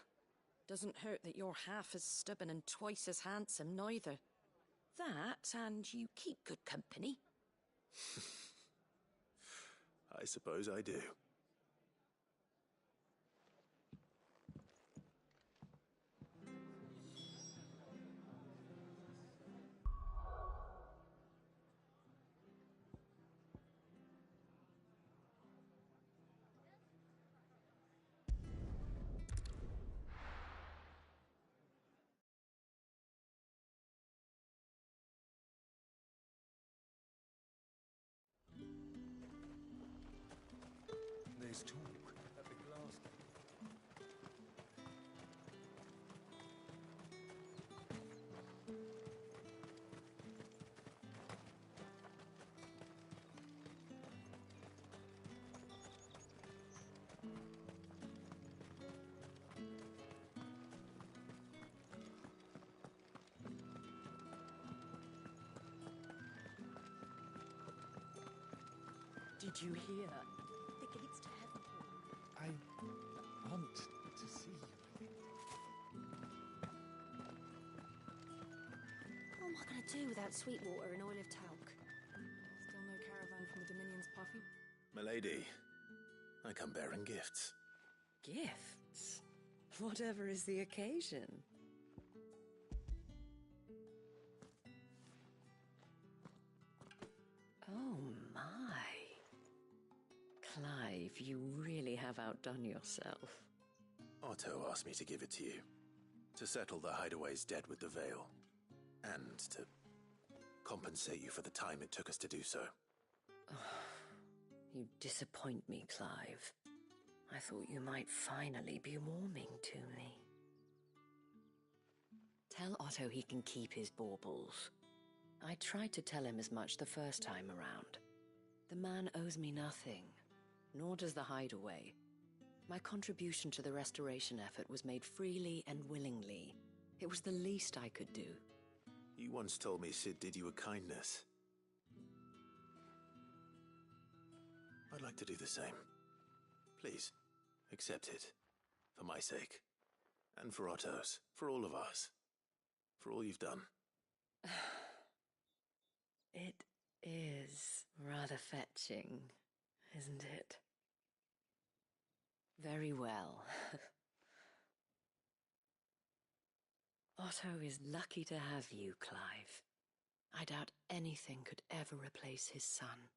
Doesn't hurt that you're half as stubborn and twice as handsome, neither. That, and you keep good company. I suppose I do. There's talk at the glass. Did you hear? The gates to heaven. I want to see you. What am I going to do without Sweetwater and Oil of Talc? Still no caravan from the Dominion's Puffy? Milady, I come bearing gifts. Gifts? Whatever is the occasion. Oh my. Clive, you really have outdone yourself. Otto asked me to give it to you. To settle the Hideaway's debt with the Veil. And to compensate you for the time it took us to do so. You disappoint me, Clive. I thought you might finally be warming to me. Tell Otto he can keep his baubles. I tried to tell him as much the first time around. The man owes me nothing, nor does the Hideaway. My contribution to the restoration effort was made freely and willingly. It was the least I could do. You once told me Sid did you a kindness. I'd like to do the same. Please, accept it. For my sake. And for Otto's. For all of us. For all you've done. It is rather fetching, isn't it? Very well. Otto is lucky to have you, Clive. I doubt anything could ever replace his son.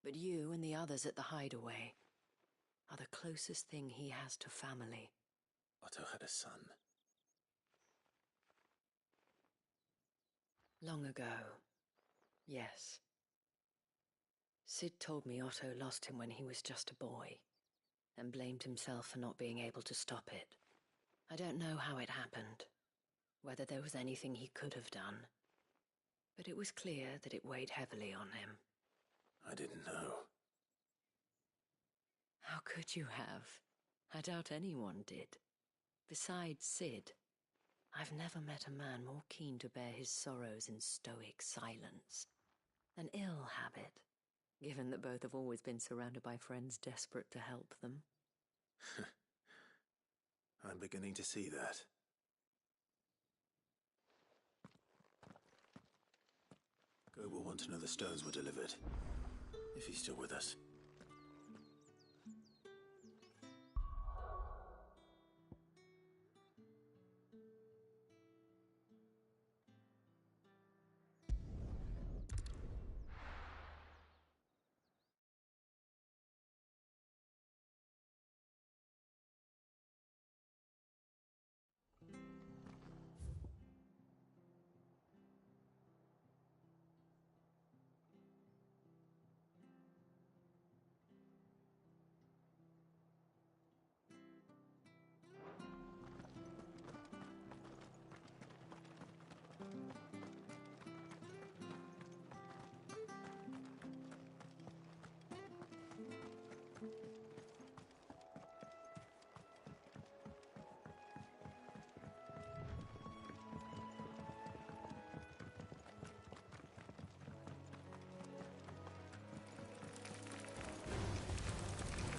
But you and the others at the Hideaway are the closest thing he has to family. Otto had a son. Long ago, yes. Sid told me Otto lost him when he was just a boy, and blamed himself for not being able to stop it. I don't know how it happened, whether there was anything he could have done, but it was clear that it weighed heavily on him. I didn't know. How could you have? I doubt anyone did. Besides Sid, I've never met a man more keen to bear his sorrows in stoic silence. An ill habit, given that both have always been surrounded by friends desperate to help them. I'm beginning to see that. Go will want to know the stones were delivered. If he's still with us.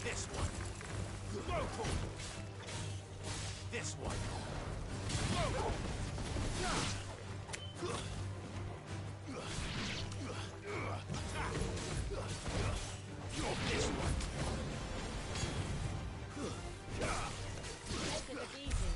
This one. Go for it. This one. Go for it. Attack. You're this one. Take it easy.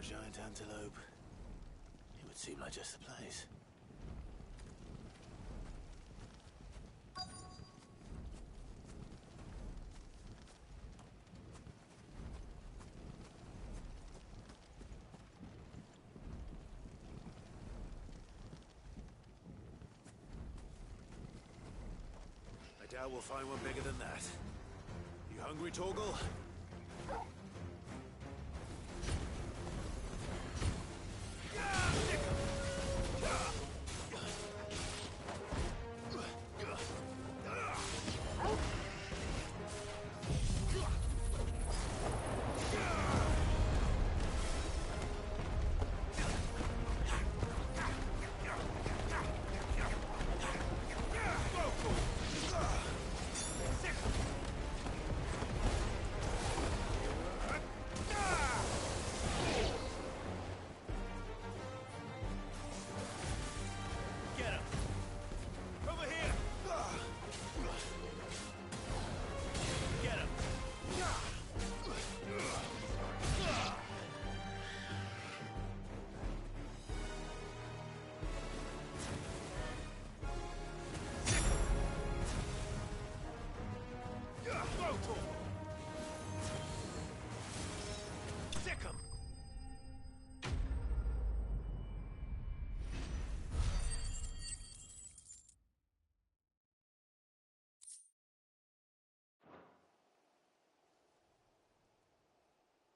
a giant antelope, it would seem like just the place. I doubt we'll find one bigger than that. You hungry, Torgal?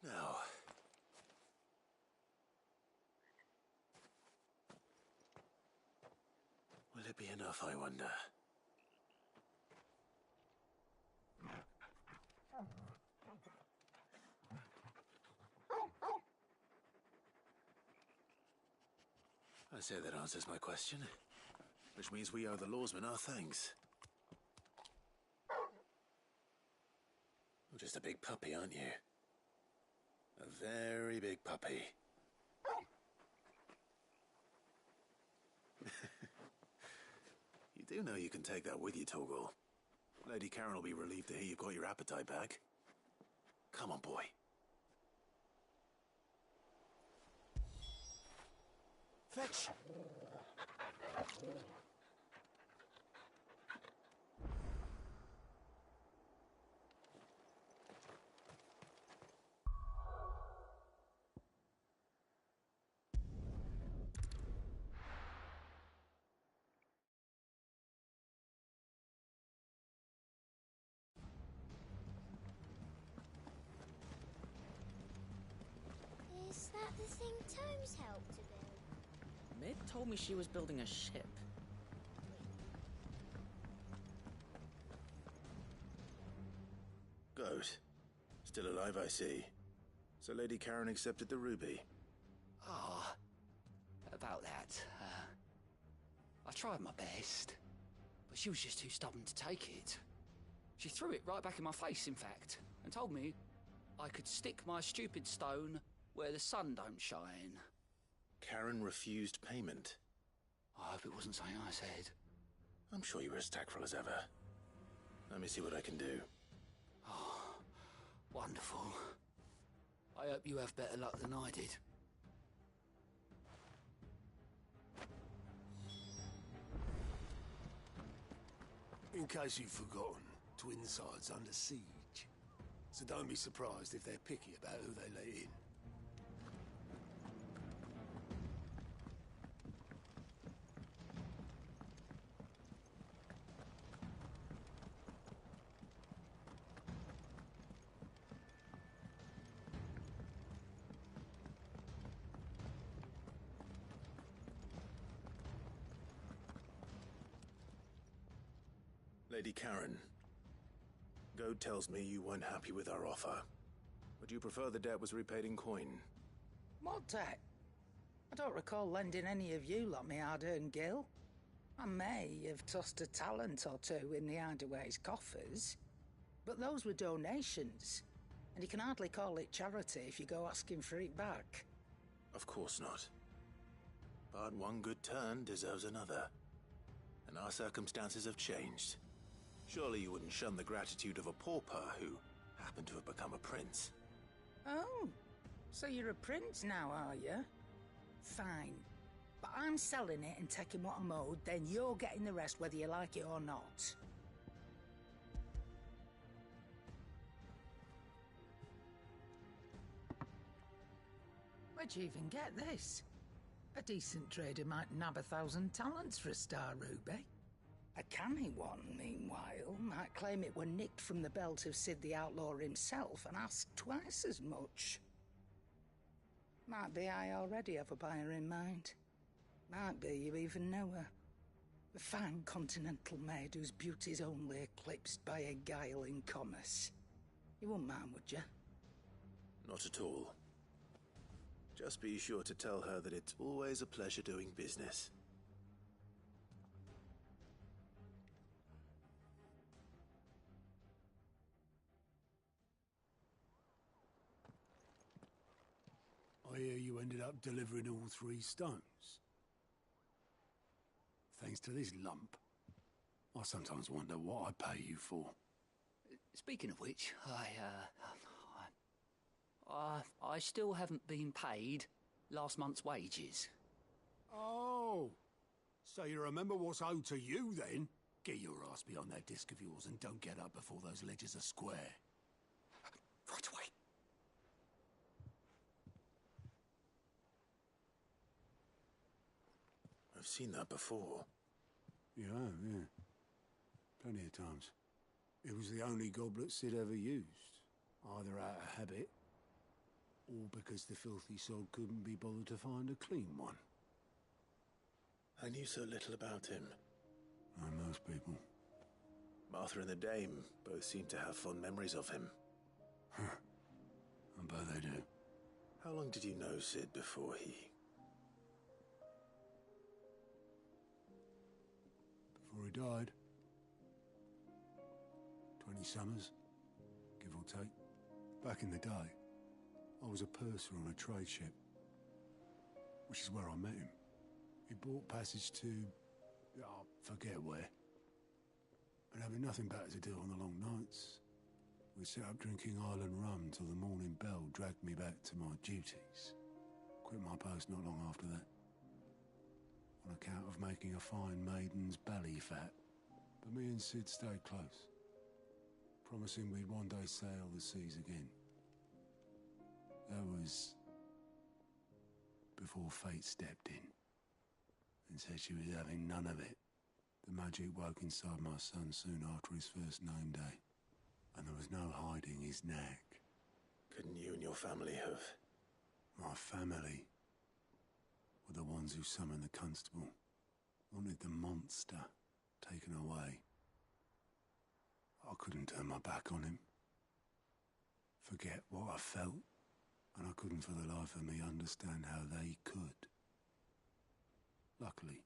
Now, will it be enough, I wonder? I say that answers my question, which means we owe the lawsmen our thanks. You're just a big puppy, aren't you? A very big puppy. You do know you can take that with you, Torgal. Lady Karen will be relieved to hear you've got your appetite back. Come on, boy. Fetch! Is that the thing Tomes helped to build? Mid told me she was building a ship. Goat. Still alive, I see. So Lady Karen accepted the ruby. Ah, about that. I tried my best, but she was just too stubborn to take it. She threw it right back in my face, in fact, and told me I could stick my stupid stone where the sun don't shine. Karen refused payment. I hope it wasn't something I said. I'm sure you were as tactful as ever. Let me see what I can do. Oh, wonderful. I hope you have better luck than I did. In case you've forgotten, Twinside's under siege. So don't be surprised if they're picky about who they let in. Lady Karen, Goad tells me you weren't happy with our offer. Would you prefer the debt was repaid in coin? What debt? I don't recall lending any of you lot me hard-earned gil. I may have tossed a talent or two in the Hideaway's coffers, but those were donations, and you can hardly call it charity if you go asking for it back. Of course not. But one good turn deserves another. And our circumstances have changed. Surely you wouldn't shun the gratitude of a pauper who happened to have become a prince. Oh, So you're a prince now, are you? Fine. But I'm selling it and taking what I'm owed, then you're getting the rest whether you like it or not. Where'd you even get this? A decent trader might nab 1,000 talents for a star ruby. A canny one, meanwhile, might claim it were nicked from the belt of Sid the Outlaw himself and ask twice as much. Might be I already have a buyer in mind. Might be you even know her. A fine continental maid whose beauty's only eclipsed by a guile in commerce. You wouldn't mind, would you? Not at all. Just be sure to tell her that it's always a pleasure doing business. I hear you ended up delivering all 3 stones. Thanks to this lump. I sometimes wonder what I pay you for. Speaking of which, I still haven't been paid last month's wages. Oh, so you remember what's owed to you then? Get your ass behind that disc of yours and don't get up before those ledgers are square. Right away. I've seen that before. You have, yeah. Plenty of times. It was the only goblet Sid ever used. Either out of habit, or because the filthy sod couldn't be bothered to find a clean one. I knew so little about him. Like most people. Martha and the Dame both seem to have fond memories of him. I bet they do. How long did you know Sid before he... Before he died. 20 summers, give or take. Back in the day, I was a purser on a trade ship, which is where I met him. He bought passage to... I forget where. And having nothing better to do on the long nights, we set up drinking island rum till the morning bell dragged me back to my duties. Quit my post not long after that. On account of making a fine maiden's belly fat. But me and Sid stayed close, promising we'd one day sail the seas again. That was before fate stepped in and said she was having none of it. The magic woke inside my son soon after his first name day, and there was no hiding his knack. Couldn't you and your family have... My family were the ones who summoned the constable, wanted the monster taken away. I couldn't turn my back on him, forget what I felt, and I couldn't for the life of me understand how they could. Luckily,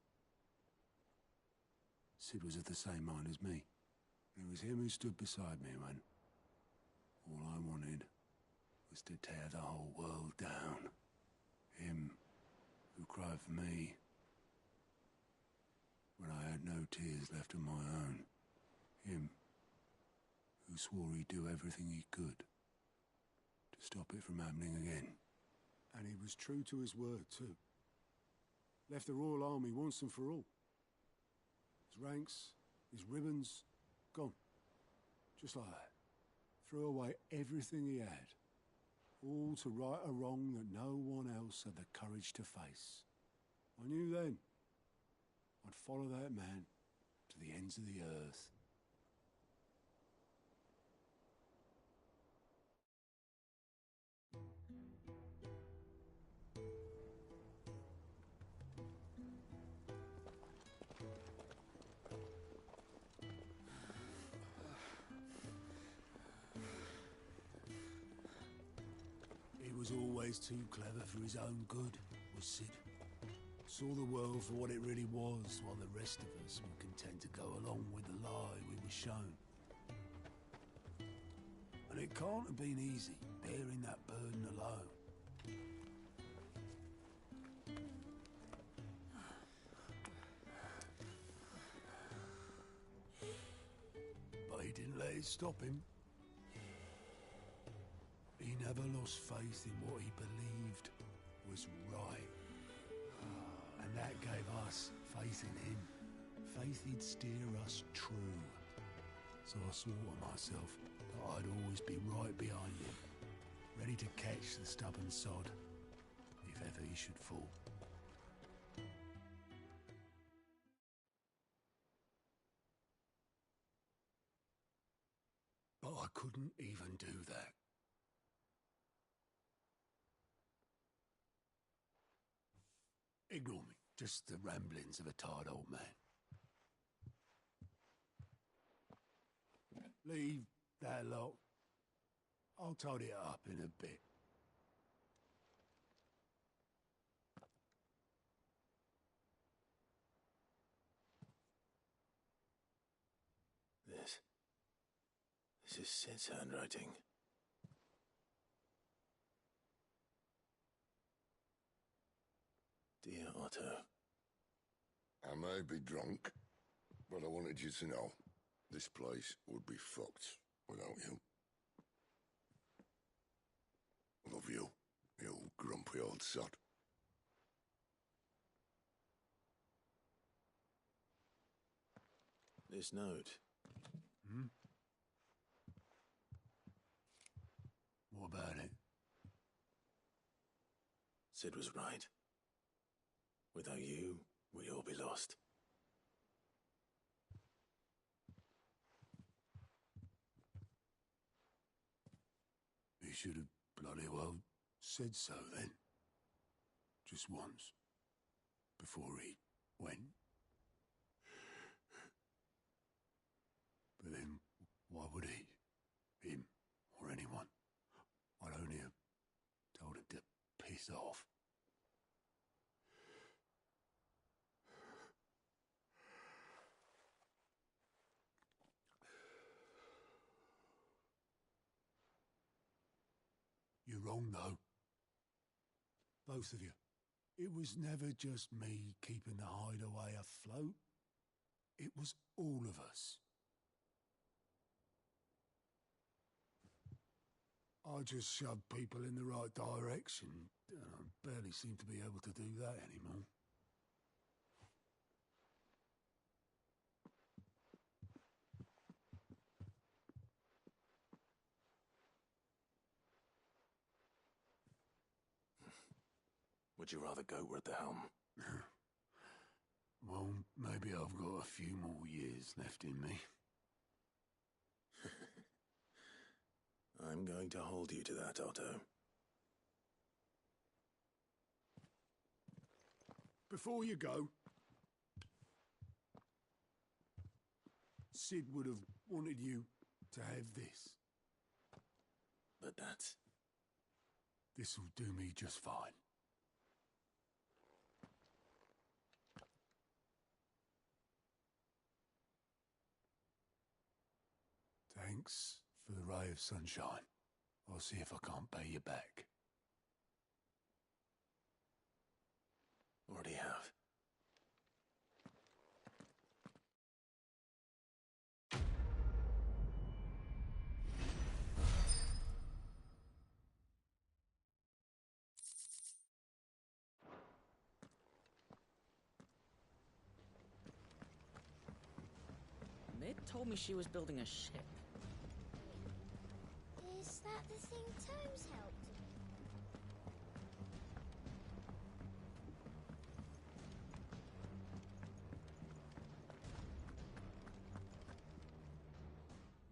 Sid was of the same mind as me. It was him who stood beside me when all I wanted was to tear the whole world down. Him who cried for me when I had no tears left of my own. Him who swore he'd do everything he could to stop it from happening again. And he was true to his word, too. Left the Royal Army once and for all. His ranks, his ribbons, gone. Just like that. Threw away everything he had. All to right a wrong that no one else had the courage to face. I knew then I'd follow that man to the ends of the earth. He was always too clever for his own good, was Sid. Saw the world for what it really was, while the rest of us were content to go along with the lie we were shown. And it can't have been easy, bearing that burden alone. But he didn't let it stop him. He never lost faith in what he believed was right. And that gave us faith in him. Faith he'd steer us true. So I swore to myself that I'd always be right behind him, ready to catch the stubborn sod if ever he should fall. But I couldn't even do that. Ignore me, just the ramblings of a tired old man. Leave that lot. I'll tidy it up in a bit. This is Sid's handwriting. Dear Otto. I may be drunk, but I wanted you to know this place would be fucked without you. Love you, you grumpy old sod. This note. Hmm? What about it? Sid was right. Without you, we'd all be lost. He should have bloody well said so then. Just once. Before he went. But then, why would he? Him, or anyone? I'd only have told him to piss off. You're wrong, though. Both of you. It was never just me keeping the hideaway afloat. It was all of us. I just shoved people in the right direction. I barely seem to be able to do that anymore. Would you rather go at the helm? Well, maybe I've got a few more years left in me. I'm going to hold you to that, Otto. Before you go, Sid would have wanted you to have this. But that's... This'll do me just fine. Thanks for the ray of sunshine. I'll see if I can't pay you back. Already have. Mid told me she was building a ship. Is that the thing Tomes helped?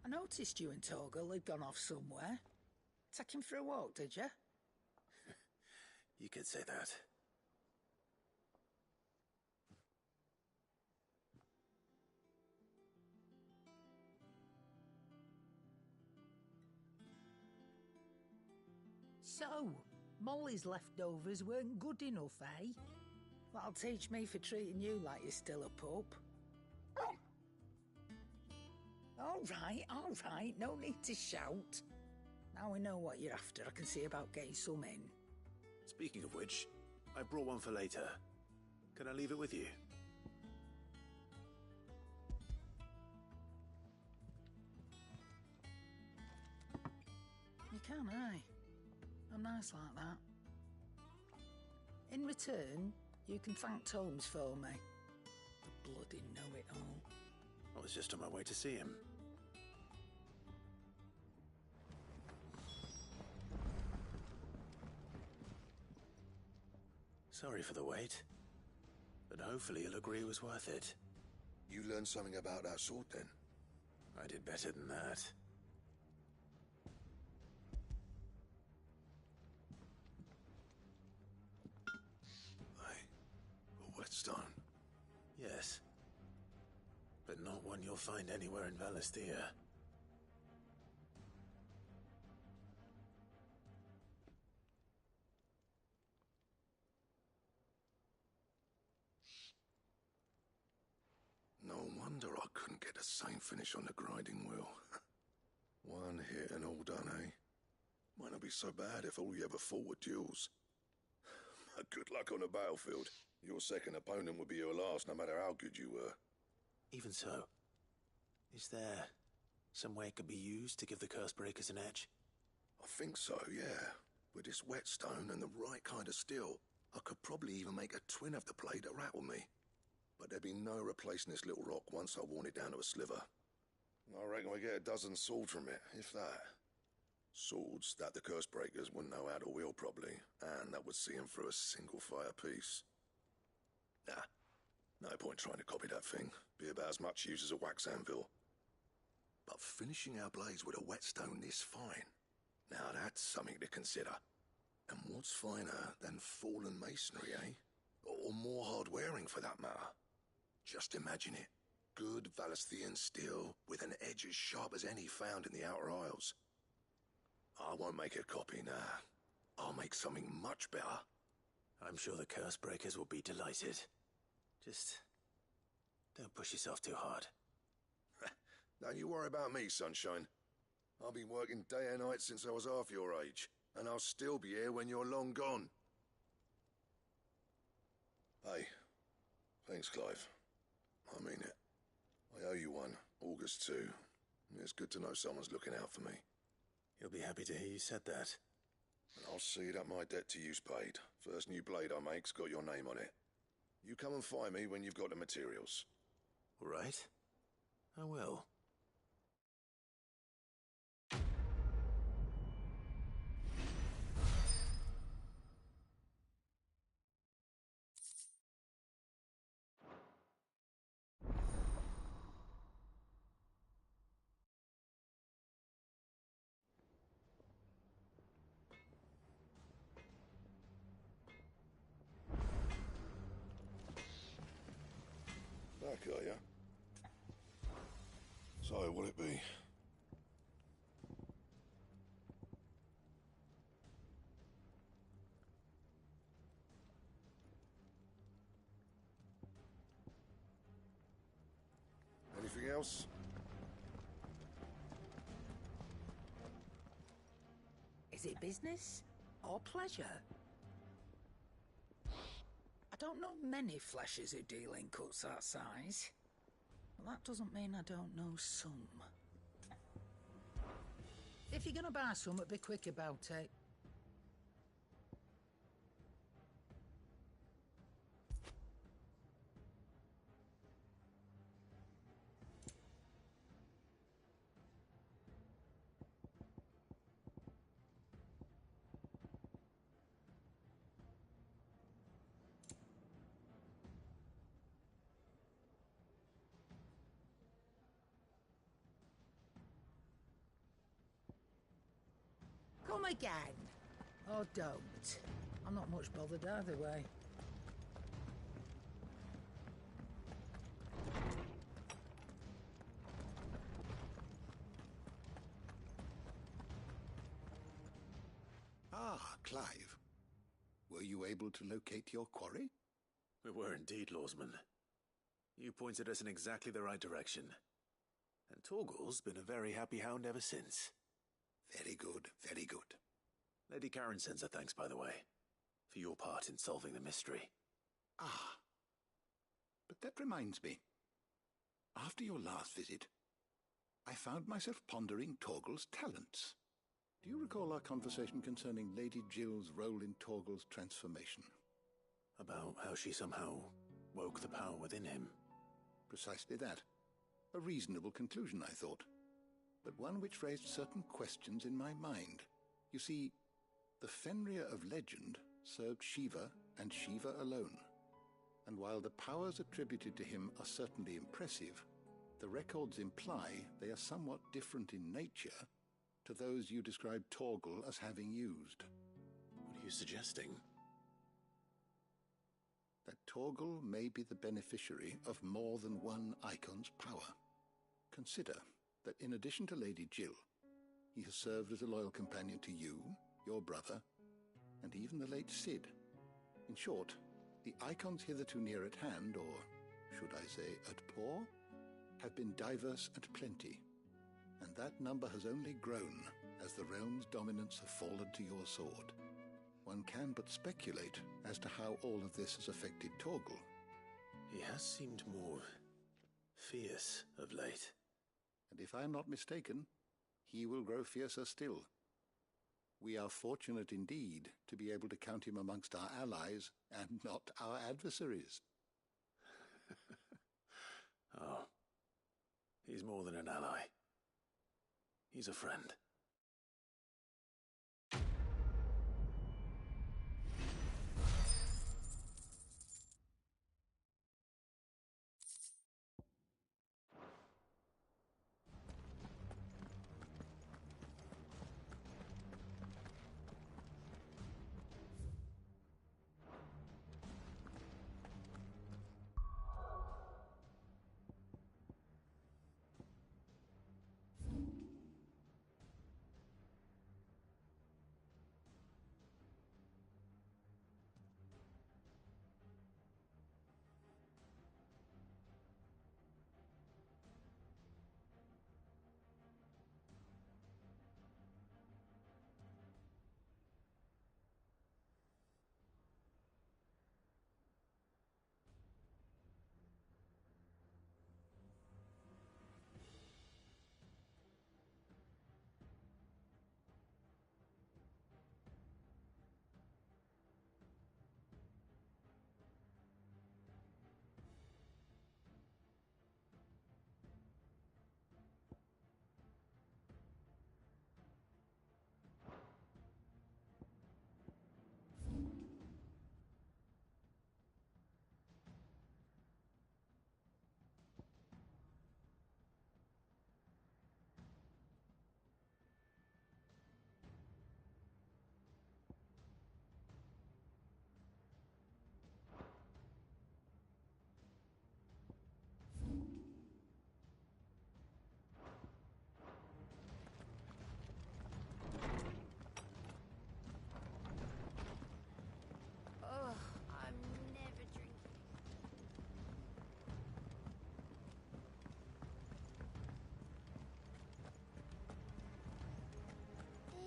I noticed you and Torgal had gone off somewhere. Take him for a walk, did you? You could say that. So, Molly's leftovers weren't good enough, eh? That'll teach me for treating you like you're still a pup. All right, no need to shout. Now we know what you're after, I can see about getting some in. Speaking of which, I brought one for later. Can I leave it with you? You can, aye. nice like that. In return, you can thank Tomes for me. The bloody know-it-all. I was just on my way to see him. Sorry for the wait, but hopefully he'll agree it was worth it. You learned something about that sword, then? I did better than that. A whetstone? Yes. But not one you'll find anywhere in Valisthea. No wonder I couldn't get the same finish on the grinding wheel. One hit and all done, eh? Might not be so bad if all you ever fought were duels. Good luck on the battlefield. Your second opponent would be your last, no matter how good you were. Even so, is there some way it could be used to give the Cursebreakers an edge? I think so, yeah. With this whetstone and the right kind of steel, I could probably even make a twin of the blade that rattled me. But there'd be no replacing this little rock once I worn it down to a sliver. I reckon we get a dozen swords from it, if that. Swords that the Cursebreakers wouldn't know how to wield properly, and that would see them through a single fire piece. Nah, no point trying to copy that thing. Be about as much use as a wax anvil. But finishing our blades with a whetstone this fine, now that's something to consider. And what's finer than fallen masonry, eh? Or more hard-wearing, for that matter. Just imagine it. Good Valisthean steel with an edge as sharp as any found in the Outer Isles. I won't make a copy, nah. I'll make something much better. I'm sure the Cursebreakers will be delighted. Just don't push yourself too hard. Don't you worry about me, Sunshine. I've been working day and night since I was half your age, and I'll still be here when you're long gone. Hey, thanks, Clive. I mean it. I owe you one, August too. It's good to know someone's looking out for me. He'll be happy to hear you said that. And I'll see that my debt to you's paid. First new blade I make's got your name on it. You come and find me when you've got the materials. All right. I will. Back, are ya? So, what'll it be? Anything else? Is it business or pleasure? I don't know many fleshers who deal in cuts that size. Well, that doesn't mean I don't know some. If you're gonna buy some, be quick about it. Come again. Or don't. I'm not much bothered either way. Ah, Clive. Were you able to locate your quarry? We were indeed, Lawsman. You pointed us in exactly the right direction. And Torgal's been a very happy hound ever since. Very good, very good. Lady Karen sends her thanks, by the way, for your part in solving the mystery. Ah. But that reminds me. After your last visit, I found myself pondering Torgal's talents. Do you recall our conversation concerning Lady Jill's role in Torgal's transformation? About how she somehow woke the power within him. Precisely that. A reasonable conclusion, I thought, but one which raised certain questions in my mind. You see, the Fenrir of legend served Shiva and Shiva alone, and while the powers attributed to him are certainly impressive, the records imply they are somewhat different in nature to those you describe Torgal as having used. What are you suggesting? That Torgal may be the beneficiary of more than one icon's power. Consider that in addition to Lady Jill, he has served as a loyal companion to you, your brother, and even the late Cid. In short, the icons hitherto near at hand, or should I say at paw, have been diverse and plenty, and that number has only grown as the realm's dominance have fallen to your sword. One can but speculate as to how all of this has affected Torgal. He has seemed more fierce of late. And if I am not mistaken, he will grow fiercer still. We are fortunate indeed to be able to count him amongst our allies and not our adversaries. Oh, he's more than an ally. He's a friend.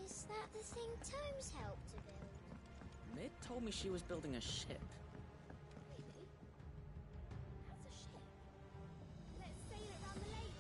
Is that the thing Tomes helped to build? Mid told me she was building a ship. Really? How's a ship? Let's sail it around the lake.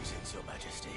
Greetings, Your Majesty.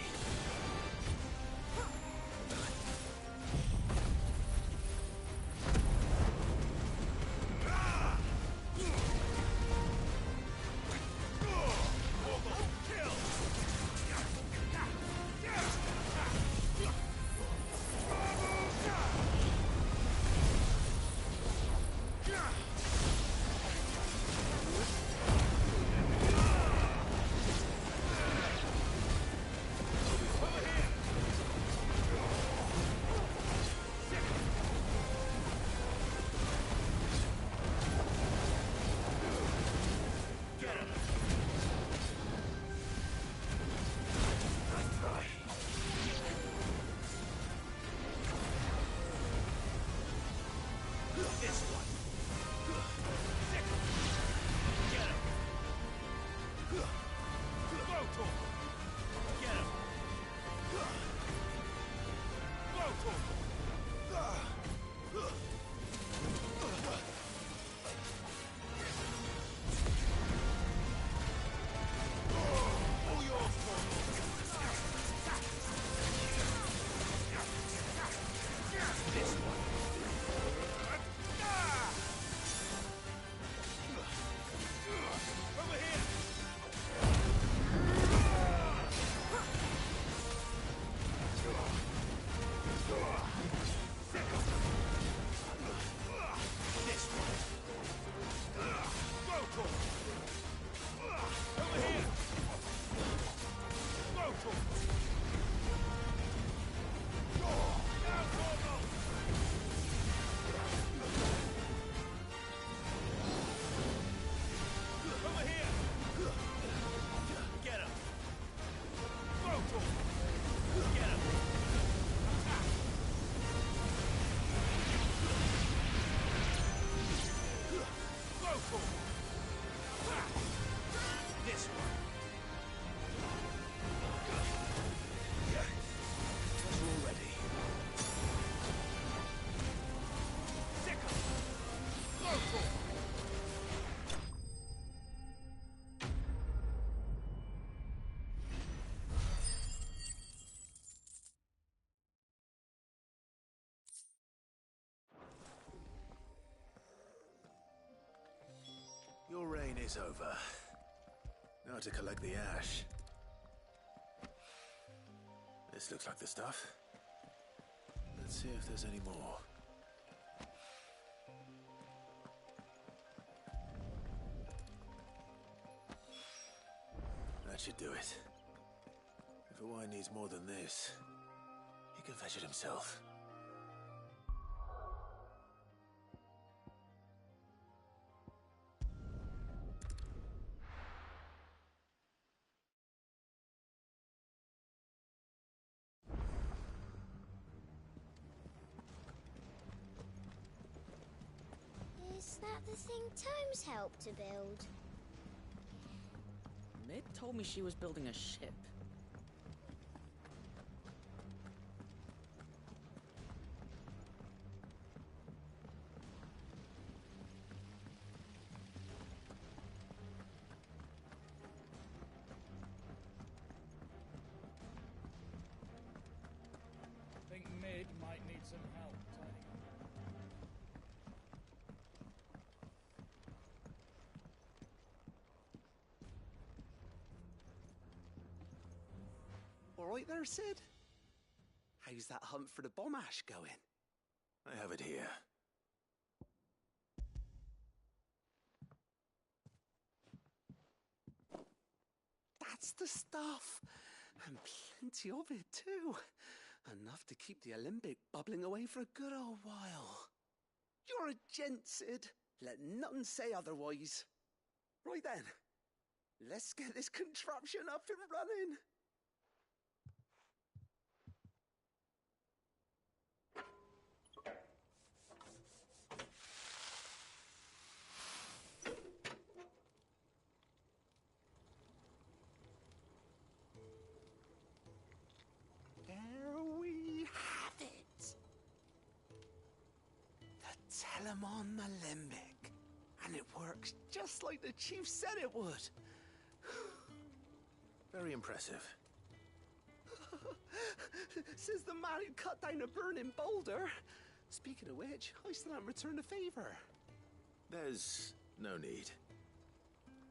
Your reign is over. Now to collect the ash. This looks like the stuff. Let's see if there's any more. That should do it. If Owain needs more than this, he can fetch it himself. Is that the thing Tomes helped to build? Mid told me she was building a ship. Think Mid might need some help tidying up. All right there, Sid? How's that hunt for the bomb ash going? I have it here. That's the stuff. And plenty of it, too. Enough to keep the Alembic bubbling away for a good old while. You're a gent, Sid. Let none say otherwise. Right then. Let's get this contraption up and running. There we have it. The Telemon Alembic. And it works just like the chief said it would. Very impressive. Says the man who cut down a burning boulder. Speaking of which, I still haven't returned the favour. There's no need.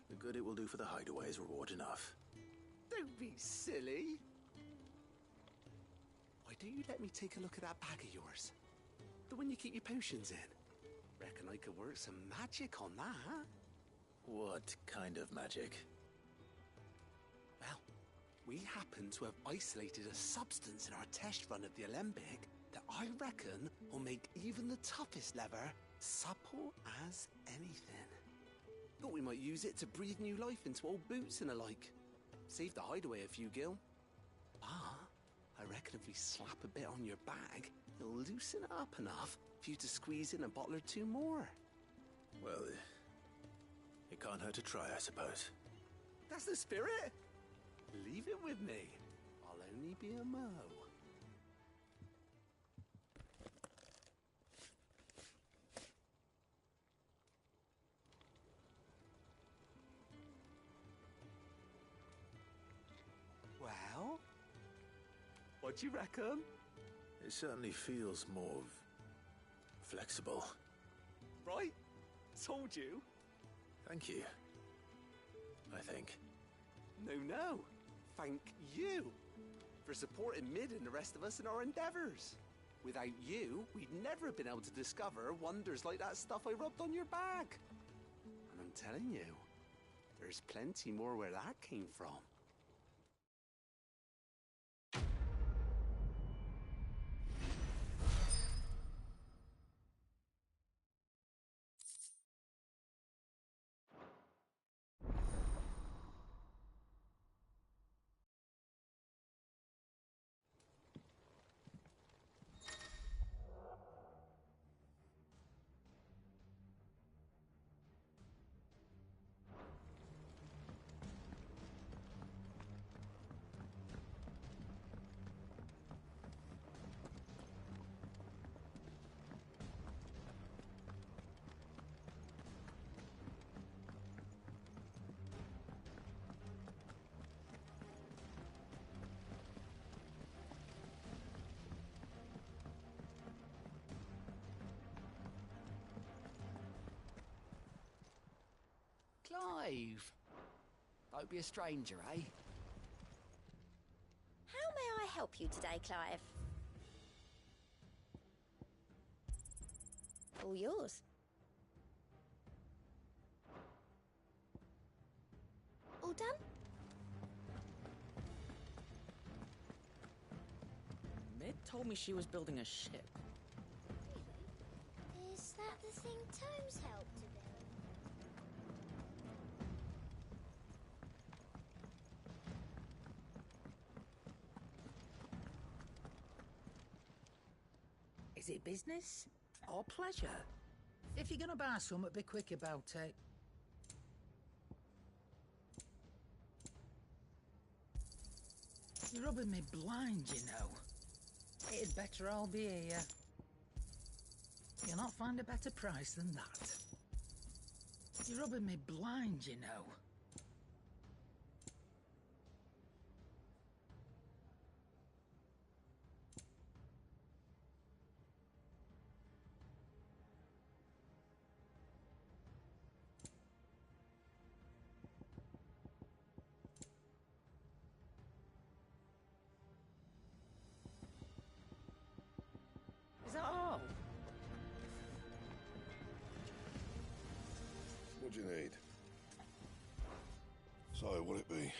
The good it will do for the hideaway is reward enough. Don't be silly. Why don't you let me take a look at that bag of yours? The one you keep your potions in. Reckon I could work some magic on that. What kind of magic? Well, we happen to have isolated a substance in our test run of the Alembic that I reckon will make even the toughest leather supple as anything. Thought we might use it to breathe new life into old boots and the like. Save the hideaway a few gil. Ah, I reckon if we slap a bit on your bag, it'll loosen it up enough for you to squeeze in a bottle or two more. Well, it can't hurt to try, I suppose. That's the spirit. Leave it with me. I'll only be a mo. Well, what do you reckon? It certainly feels more flexible. Right? Told you. Thank you. I think. No. Thank you for supporting Mid and the rest of us in our endeavours. Without you, we'd never have been able to discover wonders like that stuff I rubbed on your bag. And I'm telling you, there's plenty more where that came from. Clive. Don't be a stranger, eh? How may I help you today, Clive? All yours. All done? Mid told me she was building a ship. Is that the thing Tomes helped to build? Is it business or pleasure? If you're gonna buy something, be quick about it. You're rubbing me blind, you know. It'd better all be here. You'll not find a better price than that. You're rubbing me blind, you know. Is that all? What do you need? So, what'll it be?